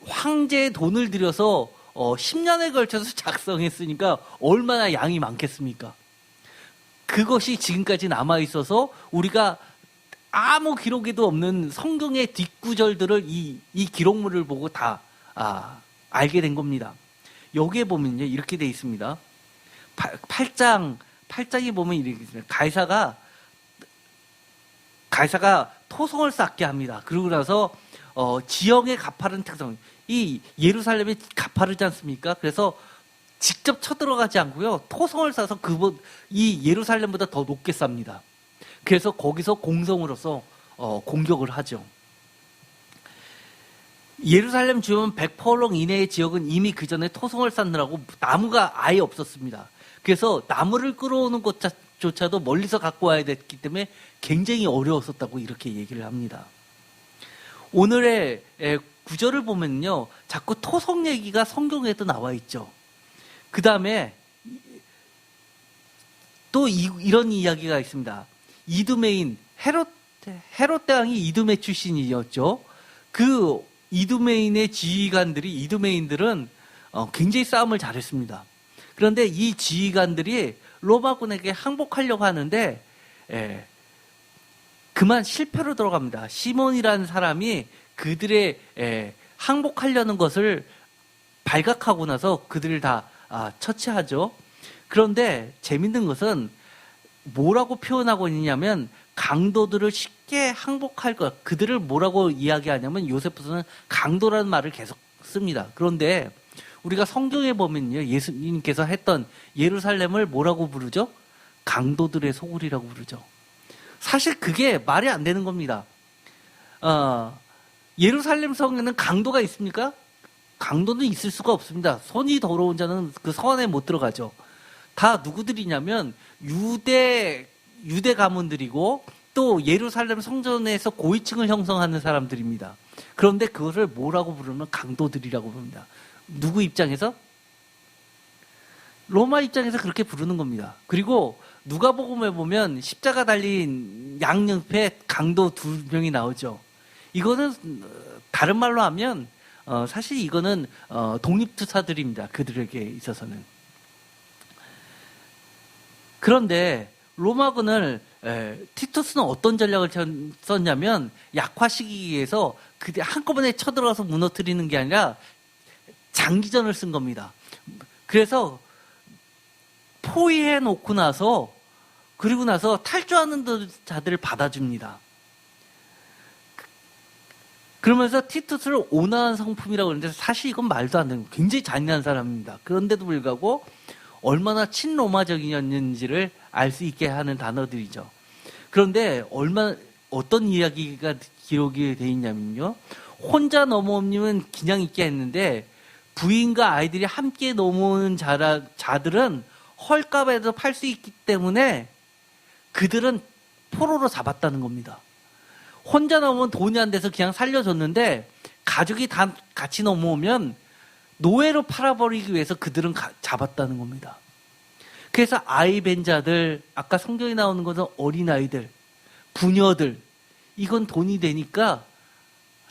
황제의 돈을 들여서 10년에 걸쳐서 작성했으니까 얼마나 양이 많겠습니까? 그것이 지금까지 남아있어서 우리가 아무 기록에도 없는 성경의 뒷구절들을 이 기록물을 보고 다 알게 된 겁니다. 여기에 보면요, 이렇게 돼 있습니다. 8장에 보면 이렇게 있습니다. 가이사가 토성을 쌓게 합니다. 그러고 나서 지형의 가파른 특성, 이 예루살렘이 가파르지 않습니까? 그래서 직접 쳐들어가지 않고요, 토성을 쌓아서 이 예루살렘보다 더 높게 쌉니다. 그래서 거기서 공성으로서 공격을 하죠. 예루살렘 주변 100퍼렁 이내의 지역은 이미 그 전에 토성을 쌓느라고 나무가 아예 없었습니다. 그래서 나무를 끌어오는 곳조차도 멀리서 갖고 와야 됐기 때문에 굉장히 어려웠었다고 이렇게 얘기를 합니다. 오늘의 구절을 보면요, 자꾸 토성 얘기가 성경에도 나와 있죠. 그 다음에 또 이런 이야기가 있습니다. 이두메인, 헤롯 대왕이 이두메 출신이었죠. 그 이두메인의 이두메인들은 굉장히 싸움을 잘했습니다. 그런데 이 지휘관들이 로마군에게 항복하려고 하는데 그만 실패로 들어갑니다. 시몬이라는 사람이 그들의 항복하려는 것을 발각하고 나서 그들을 다 처치하죠. 그런데 재밌는 것은 뭐라고 표현하고 있냐면 강도들을 쉽게 항복할 것, 그들을 뭐라고 이야기하냐면 요세푸스는 강도라는 말을 계속 씁니다. 그런데 우리가 성경에 보면요, 예수님께서 했던 예루살렘을 뭐라고 부르죠? 강도들의 소굴이라고 부르죠. 사실 그게 말이 안 되는 겁니다. 예루살렘 성에는 강도가 있습니까? 강도는 있을 수가 없습니다. 손이 더러운 자는 그 성 안에 못 들어가죠. 다 누구들이냐면 유대 가문들이고 또 예루살렘 성전에서 고위층을 형성하는 사람들입니다. 그런데 그것을 뭐라고 부르면 강도들이라고 부릅니다. 누구 입장에서? 로마 입장에서 그렇게 부르는 겁니다. 그리고 누가복음에 보면 십자가 달린 양옆에 강도 2명이 나오죠. 이거는 다른 말로 하면 사실 이거는 독립투사들입니다. 그들에게 있어서는. 그런데 로마군을 티투스는 어떤 전략을 썼냐면 약화시키기 위해서 그때 한꺼번에 쳐들어가서 무너뜨리는 게 아니라 장기전을 쓴 겁니다. 그래서 포위해 놓고 나서 그리고 나서 탈주하는 자들을 받아줍니다. 그러면서 티투스를 온화한 성품이라고 그러는데 사실 이건 말도 안 되는 굉장히 잔인한 사람입니다. 그런데도 불구하고 얼마나 친로마적이었는지를 알 수 있게 하는 단어들이죠. 그런데 어떤 이야기가 기록이 돼 있냐면요. 혼자 넘어옴님은 그냥 있게 했는데 부인과 아이들이 함께 넘어오는 자들은 헐값에도 팔 수 있기 때문에 그들은 포로로 잡았다는 겁니다. 혼자 넘으면 돈이 안 돼서 그냥 살려줬는데 가족이 다 같이 넘어오면 노예로 팔아버리기 위해서 그들은 잡았다는 겁니다. 그래서 아이 벤 자들, 아까 성경에 나오는 것은 어린아이들, 부녀들, 이건 돈이 되니까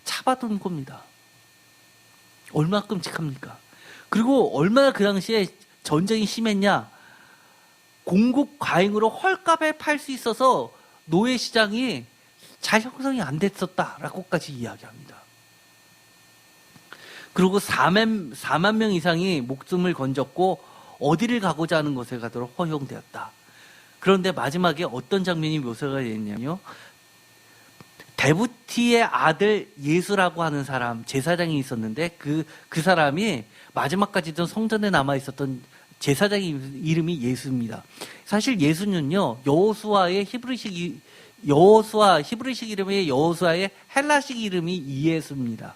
잡아둔 겁니다. 얼마나 끔찍합니까? 그리고 얼마나 그 당시에 전쟁이 심했냐. 공급 과잉으로 헐값에 팔 수 있어서 노예 시장이 잘 형성이 안 됐었다라고까지 이야기합니다. 그리고 4만 명 이상이 목숨을 건졌고 어디를 가고자 하는 곳에 가도록 허용되었다. 그런데 마지막에 어떤 장면이 묘사가 됐냐면요. 데부티의 아들 예수라고 하는 사람, 제사장이 있었는데 그 사람이 마지막까지도 성전에 남아있었던 제사장의 이름이 예수입니다. 사실 예수는요, 여호수아 히브리식 이름의 여호수아의 헬라식 이름이 이예수입니다.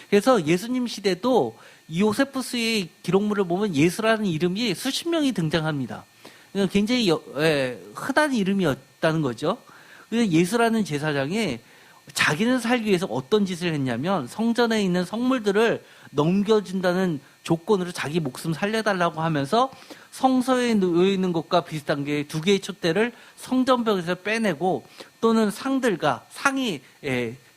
그래서 예수님 시대도 요세푸스의 기록물을 보면 예수라는 이름이 수십 명이 등장합니다. 굉장히 흔한 이름이었다는 거죠. 그래서 예수라는 제사장이 자기는 살기 위해서 어떤 짓을 했냐면 성전에 있는 성물들을 넘겨준다는 조건으로 자기 목숨 살려달라고 하면서 성서에 놓여 있는 것과 비슷한 게 2개의 촛대를 성전벽에서 빼내고 또는 상이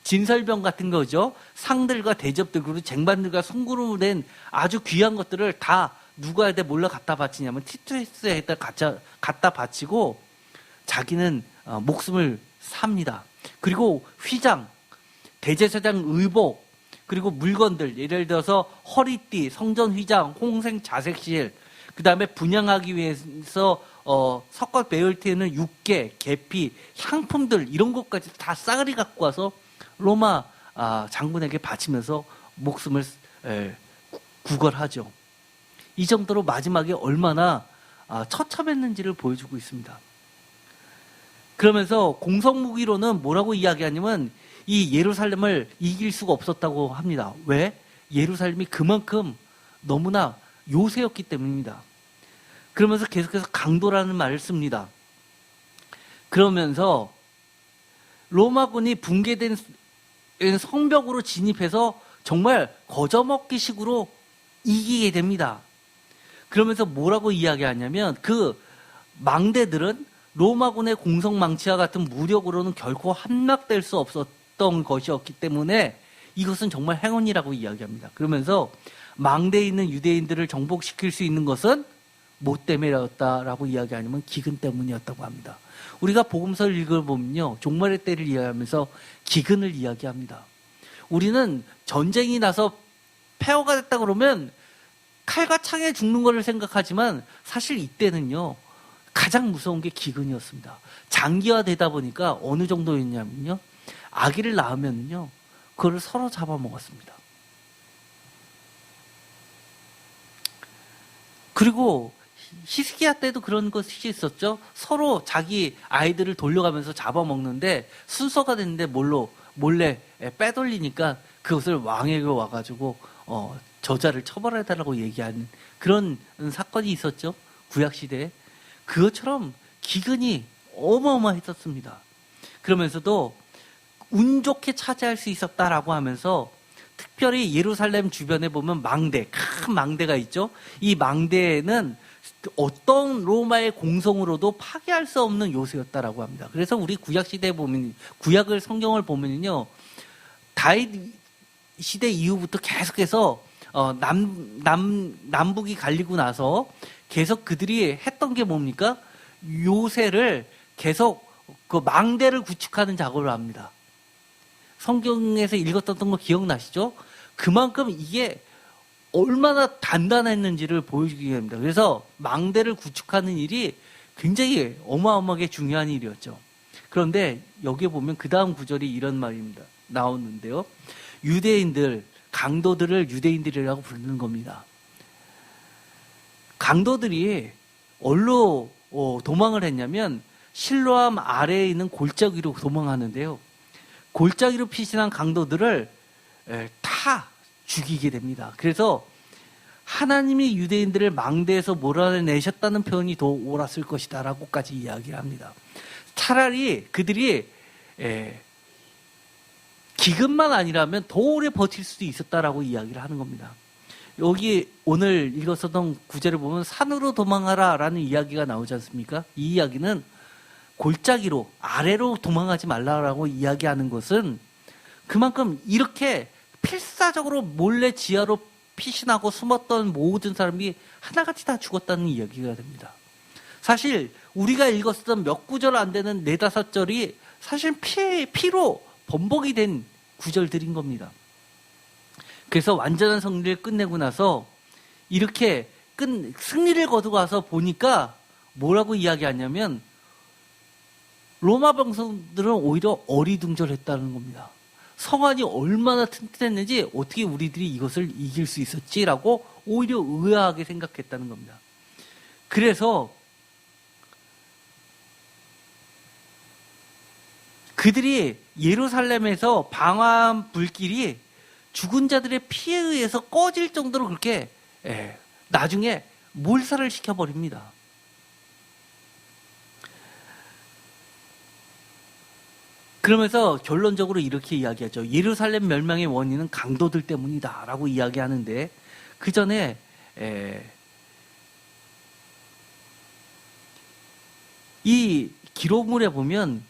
진설병 같은 거죠. 상들과 대접들 그리고 쟁반들과 손그루로 된 아주 귀한 것들을 다 누구한테 몰래 갖다 바치냐면 티투스에다 갖다 바치고 자기는 목숨을 삽니다. 그리고 휘장, 대제사장 의복, 그리고 물건들 예를 들어서 허리띠, 성전 휘장, 홍색 자색실, 그 다음에 분양하기 위해서 석과 배울 때는 육개, 계피, 향품들 이런 것까지 다 싸그리 갖고 와서 로마 장군에게 바치면서 목숨을 구걸하죠. 이 정도로 마지막에 얼마나 처참했는지를 보여주고 있습니다. 그러면서 공성무기로는 뭐라고 이야기하냐면 이 예루살렘을 이길 수가 없었다고 합니다. 왜? 예루살렘이 그만큼 너무나 요새였기 때문입니다. 그러면서 계속해서 강도라는 말을 씁니다. 그러면서 로마군이 붕괴된 성벽으로 진입해서 정말 거저먹기식으로 이기게 됩니다. 그러면서 뭐라고 이야기하냐면 그 망대들은 로마군의 공성망치와 같은 무력으로는 결코 함락될 수 없었던 것이었기 때문에 이것은 정말 행운이라고 이야기합니다. 그러면서 망대에 있는 유대인들을 정복시킬 수 있는 것은 뭐 때문이었다라고 이야기하냐면 기근 때문이었다고 합니다. 우리가 복음서를 읽어보면요. 종말의 때를 이야기하면서 기근을 이야기합니다. 우리는 전쟁이 나서 폐허가 됐다 그러면 칼과 창에 죽는 것을 생각하지만 사실 이때는요. 가장 무서운 게 기근이었습니다. 장기화되다 보니까 어느 정도였냐면요. 아기를 낳으면요. 그걸 서로 잡아먹었습니다. 그리고 히스기야 때도 그런 것이 있었죠. 서로 자기 아이들을 돌려가면서 잡아먹는데 순서가 됐는데 몰래 빼돌리니까 그것을 왕에게 와가지고 저자를 처벌해달라고 얘기하는 그런 사건이 있었죠. 구약시대에. 그것처럼 기근이 어마어마했었습니다. 그러면서도 운 좋게 차지할 수 있었다라고 하면서 특별히 예루살렘 주변에 보면 큰 망대가 있죠. 이 망대는 어떤 로마의 공성으로도 파괴할 수 없는 요소였다라고 합니다. 그래서 우리 구약 시대에 보면 구약을 성경을 보면요, 다윗 시대 이후부터 계속해서 남북이 갈리고 나서 계속 그들이 했던 게 뭡니까? 요새를 계속 그 망대를 구축하는 작업을 합니다. 성경에서 읽었던 거 기억나시죠? 그만큼 이게 얼마나 단단했는지를 보여주게 됩니다. 그래서 망대를 구축하는 일이 굉장히 어마어마하게 중요한 일이었죠. 그런데 여기에 보면 그 다음 구절이 이런 말입니다. 나오는데요. 강도들을 유대인들이라고 부르는 겁니다. 강도들이 어디로 도망을 했냐면 실로암 아래에 있는 골짜기로 도망하는데요. 골짜기로 피신한 강도들을 다 죽이게 됩니다. 그래서 하나님이 유대인들을 망대에서 몰아내셨다는 표현이 더 옳았을 것이다 라고까지 이야기를 합니다. 차라리 그들이 기근만 아니라면 더 오래 버틸 수도 있었다라고 이야기를 하는 겁니다. 여기 오늘 읽었었던 구절을 보면 산으로 도망하라 라는 이야기가 나오지 않습니까? 이 이야기는 골짜기로 아래로 도망하지 말라라고 이야기하는 것은 그만큼 이렇게 필사적으로 몰래 지하로 피신하고 숨었던 모든 사람이 하나같이 다 죽었다는 이야기가 됩니다. 사실 우리가 읽었던 몇 구절 안 되는 4-5절이 사실 피로 번복이 된 구절들인 겁니다. 그래서 완전한 승리를 끝내고 나서 이렇게 승리를 거두고 와서 보니까 뭐라고 이야기하냐면 로마 병사들은 오히려 어리둥절했다는 겁니다. 성안이 얼마나 튼튼했는지 어떻게 우리들이 이것을 이길 수 있었지라고 오히려 의아하게 생각했다는 겁니다. 그래서 그들이 예루살렘에서 방화한 불길이 죽은 자들의 피에 의해서 꺼질 정도로 그렇게 나중에 몰살을 시켜버립니다. 그러면서 결론적으로 이렇게 이야기하죠. 예루살렘 멸망의 원인은 강도들 때문이다 라고 이야기하는데 그 전에 이 기록물에 보면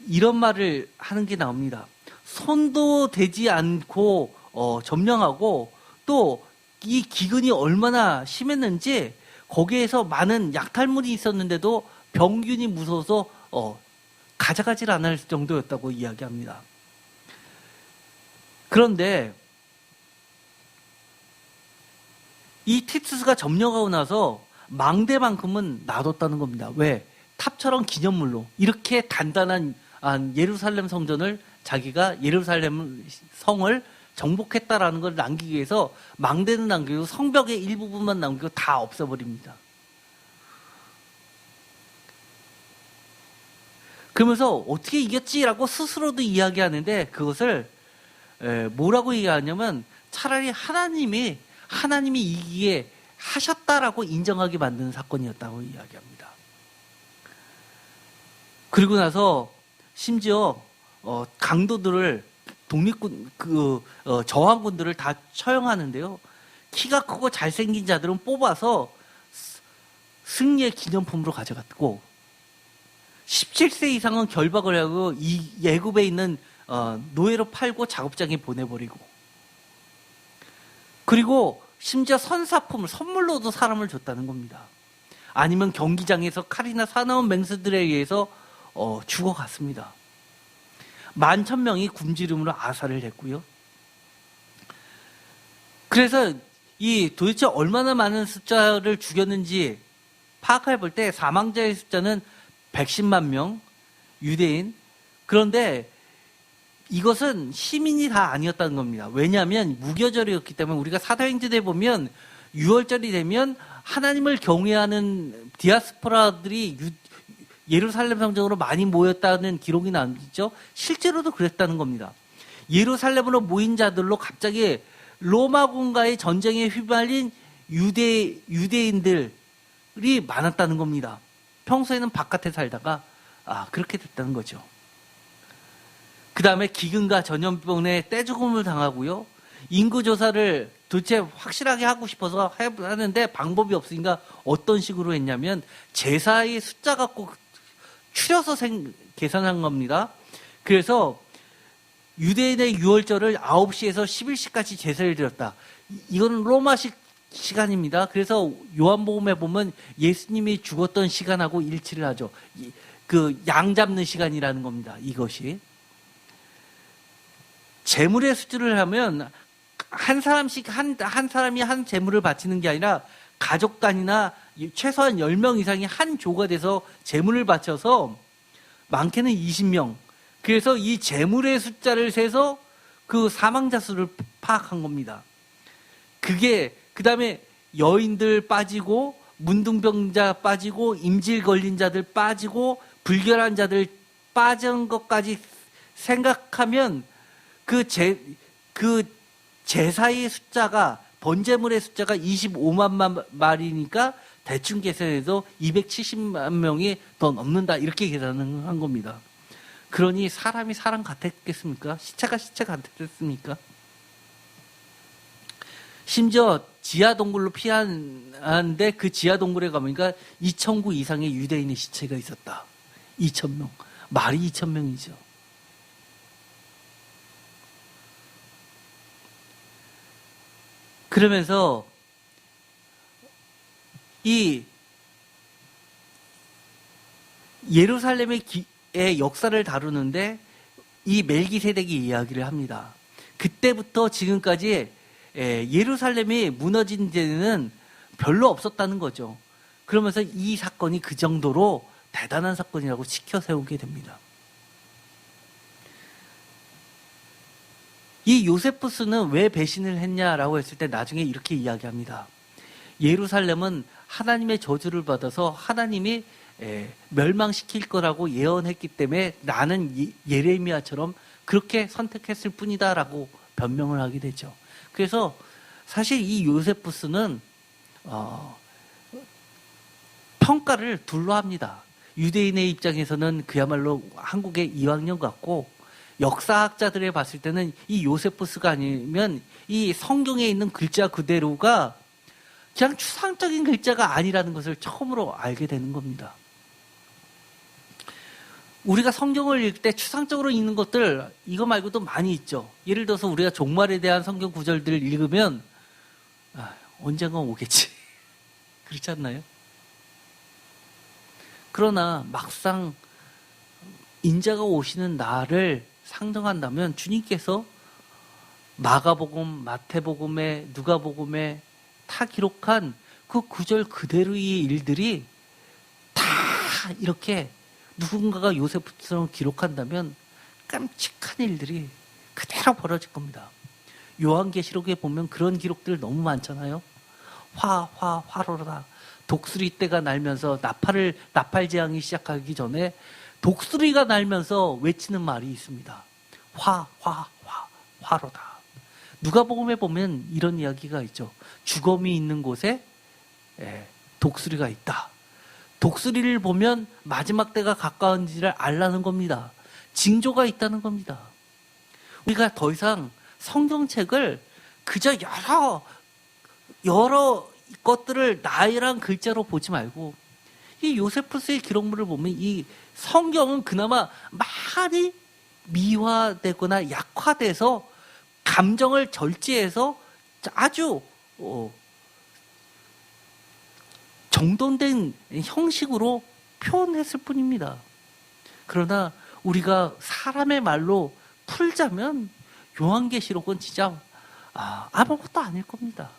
이런 말을 하는 게 나옵니다. 손도 대지 않고 점령하고 또 이 기근이 얼마나 심했는지 거기에서 많은 약탈물이 있었는데도 병균이 무서워서 가져가질 않을 정도였다고 이야기합니다. 그런데 이 팁스가 점령하고 나서 망대만큼은 놔뒀다는 겁니다. 왜? 탑처럼 기념물로 이렇게 단단한 예루살렘 성전을 자기가 예루살렘 성을 정복했다라는 걸 남기기 위해서 망대는 남기고 성벽의 일부분만 남기고 다 없애버립니다. 그러면서 어떻게 이겼지라고 스스로도 이야기하는데 그것을 뭐라고 이야기하냐면 차라리 하나님이 이기게 하셨다라고 인정하게 만드는 사건이었다고 이야기합니다. 그리고 나서 심지어 강도들을 독립군 저항군들을 다 처형하는데요. 키가 크고 잘생긴 자들은 뽑아서 승리의 기념품으로 가져갔고 17세 이상은 결박을 하고 이 예굽에 있는 노예로 팔고 작업장에 보내버리고 그리고 심지어 선사품을 선물로도 사람을 줬다는 겁니다. 아니면 경기장에서 칼이나 사나운 맹수들에 의해서 죽어갔습니다. 11,000명이 굶주림으로 아사를 했고요. 그래서 이 도대체 얼마나 많은 숫자를 죽였는지 파악해 볼 때 사망자의 숫자는 110만 명, 유대인. 그런데 이것은 시민이 다 아니었다는 겁니다. 왜냐하면 무교절이었기 때문에 우리가 사도행전에 보면 유월절이 되면 하나님을 경외하는 디아스포라들이 예루살렘 성전으로 많이 모였다는 기록이 나오죠. 실제로도 그랬다는 겁니다. 예루살렘으로 모인 자들로 갑자기 로마군과의 전쟁에 휘말린 유대인들이 많았다는 겁니다. 평소에는 바깥에 살다가 그렇게 됐다는 거죠. 그 다음에 기근과 전염병에 떼죽음을 당하고요. 인구조사를 도대체 확실하게 하고 싶어서 하는데 방법이 없으니까 어떤 식으로 했냐면 제사의 숫자 갖고 추려서 계산한 겁니다. 그래서 유대인의 유월절을 9시에서 11시까지 제사를 드렸다. 이건 로마식 시간입니다. 그래서 요한복음에 보면 예수님이 죽었던 시간하고 일치를 하죠. 그 양 잡는 시간이라는 겁니다. 이것이. 제물의 수주를 하면 한 사람씩 한 사람이 한 제물을 바치는 게 아니라 가족 단위나 최소한 10명 이상이 한 조가 돼서 제물을 바쳐서 많게는 20명. 그래서 이 제물의 숫자를 세서 그 사망자 수를 파악한 겁니다. 그게 그다음에 여인들 빠지고 문둥병자 빠지고 임질 걸린 자들 빠지고 불결한 자들 빠진 것까지 생각하면 그 제사의 숫자가 번제물의 숫자가 25만 마리니까 대충 계산해서 270만 명이 더 넘는다 이렇게 계산을 한 겁니다. 그러니 사람이 사람 같았겠습니까? 시체가 시체 같았겠습니까? 심지어 지하 동굴로 피하는데 그 지하 동굴에 가보니까 2,000구 이상의 유대인의 시체가 있었다. 2,000명. 말이 2,000명이죠. 그러면서 이 예루살렘의 역사를 다루는데 이 멜기세덱이 이야기를 합니다. 그때부터 지금까지 예루살렘이 무너진 데는 별로 없었다는 거죠. 그러면서 이 사건이 그 정도로 대단한 사건이라고 치켜 세우게 됩니다. 이 요세푸스는 왜 배신을 했냐라고 했을 때 나중에 이렇게 이야기합니다. 예루살렘은 하나님의 저주를 받아서 하나님이 멸망시킬 거라고 예언했기 때문에 나는 예레미야처럼 그렇게 선택했을 뿐이다라고 변명을 하게 되죠. 그래서 사실 이 요세푸스는 평가를 둘로 합니다. 유대인의 입장에서는 그야말로 한국의 이황영 같고 역사학자들이 봤을 때는 이 요세푸스가 아니면 이 성경에 있는 글자 그대로가 그냥 추상적인 글자가 아니라는 것을 처음으로 알게 되는 겁니다. 우리가 성경을 읽을 때 추상적으로 읽는 것들 이거 말고도 많이 있죠. 예를 들어서 우리가 종말에 대한 성경 구절들을 읽으면 언젠가 오겠지. 그렇지 않나요? 그러나 막상 인자가 오시는 날을 상정한다면 주님께서 마가복음, 마태복음에 누가복음에 다 기록한 그 구절 그대로의 일들이 다 이렇게 누군가가 요세푸스처럼 기록한다면 깜찍한 일들이 그대로 벌어질 겁니다. 요한계시록에 보면 그런 기록들 너무 많잖아요. 화로라. 독수리 떼가 날면서 나팔 재앙이 시작하기 전에 독수리가 날면서 외치는 말이 있습니다. 화로다. 누가복음에 보면 이런 이야기가 있죠. 죽음이 있는 곳에 독수리가 있다. 독수리를 보면 마지막 때가 가까운지를 알라는 겁니다. 징조가 있다는 겁니다. 우리가 더 이상 성경책을 그저 여러 것들을 나열한 글자로 보지 말고 이 요세푸스의 기록물을 보면 이 성경은 그나마 많이 미화되거나 약화돼서 감정을 절제해서 아주 정돈된 형식으로 표현했을 뿐입니다. 그러나 우리가 사람의 말로 풀자면 요한계시록은 진짜 아무것도 아닐 겁니다.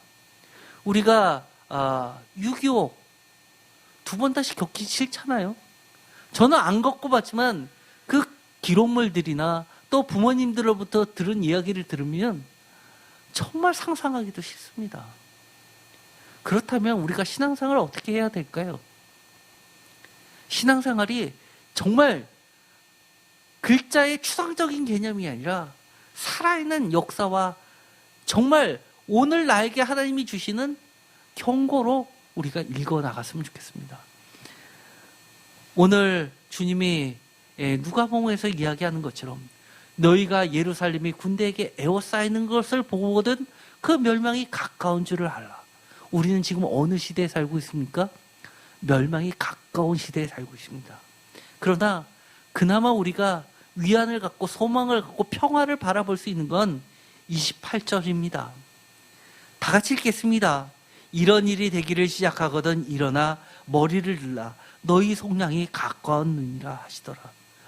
우리가 6.25 두 번 다시 겪기 싫잖아요. 저는 안 겪어봤지만 그 기록물들이나 또 부모님들로부터 들은 이야기를 들으면 정말 상상하기도 싫습니다. 그렇다면 우리가 신앙생활을 어떻게 해야 될까요? 신앙생활이 정말 글자의 추상적인 개념이 아니라 살아있는 역사와 정말 오늘 나에게 하나님이 주시는 경고로 우리가 읽어나갔으면 좋겠습니다. 오늘 주님이 누가복음에서 이야기하는 것처럼 너희가 예루살렘이 군대에게 에워싸이는 것을 보거든 그 멸망이 가까운 줄을 알라. 우리는 지금 어느 시대에 살고 있습니까? 멸망이 가까운 시대에 살고 있습니다. 그러나 그나마 우리가 위안을 갖고 소망을 갖고 평화를 바라볼 수 있는 건 28절입니다. 다 같이 읽겠습니다. 이런 일이 되기를 시작하거든 일어나 머리를 들라 너희 속량이 가까웠느니라 하시더라.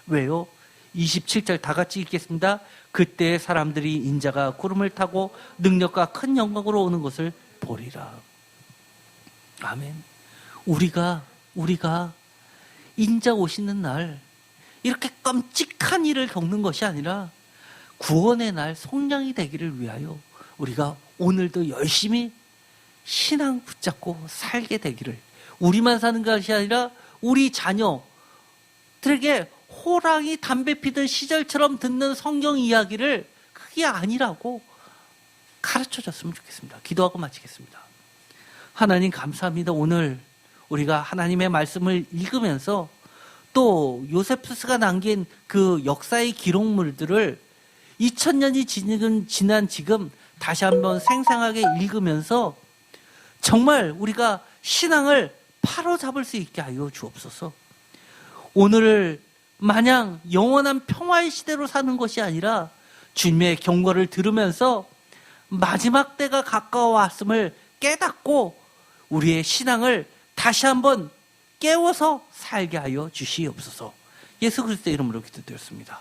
왜요? 27절 다 같이 읽겠습니다. 그때 사람들이 인자가 구름을 타고 능력과 큰 영광으로 오는 것을 보리라. 아멘. 우리가 인자 오시는 날 이렇게 끔찍한 일을 겪는 것이 아니라 구원의 날 속량이 되기를 위하여 우리가 오늘도 열심히 신앙 붙잡고 살게 되기를, 우리만 사는 것이 아니라 우리 자녀들에게 호랑이 담배 피던 시절처럼 듣는 성경 이야기를 그게 아니라고 가르쳐줬으면 좋겠습니다. 기도하고 마치겠습니다. 하나님 감사합니다. 오늘 우리가 하나님의 말씀을 읽으면서 또 요세푸스가 남긴 그 역사의 기록물들을 2000년이 지난 지금 다시 한번 생생하게 읽으면서 정말 우리가 신앙을 바로잡을 수 있게 하여 주옵소서. 오늘을 마냥 영원한 평화의 시대로 사는 것이 아니라 주님의 경고를 들으면서 마지막 때가 가까워왔음을 깨닫고 우리의 신앙을 다시 한번 깨워서 살게 하여 주시옵소서. 예수 그리스도의 이름으로 기도드렸습니다.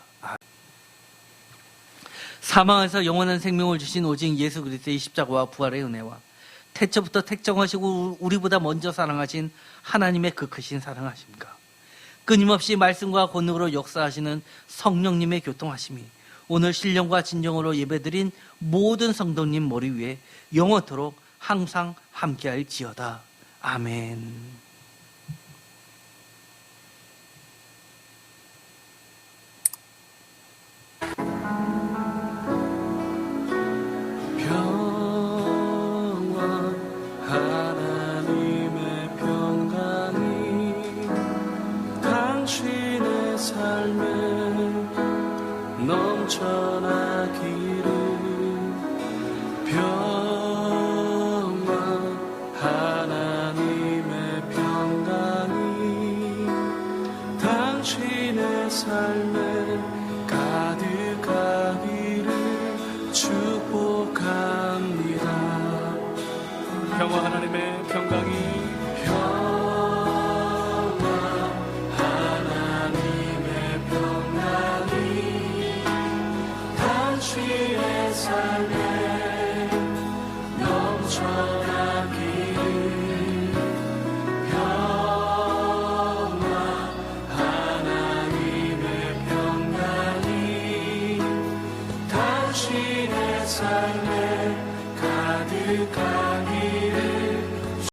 사망에서 영원한 생명을 주신 오직 예수 그리스도의 십자가와 부활의 은혜와 태초부터 택정하시고 우리보다 먼저 사랑하신 하나님의 그 크신 사랑하심과 끊임없이 말씀과 권능으로 역사하시는 성령님의 교통하심이 오늘 신령과 진정으로 예배드린 모든 성도님 머리 위에 영원토록 항상 함께할지어다. 아멘. 넘쳐나기를 평화 하나님의 평강이 당신의 삶에 가득하기를 축복합니다. 평화 하나님의 평강이 삶에 가득한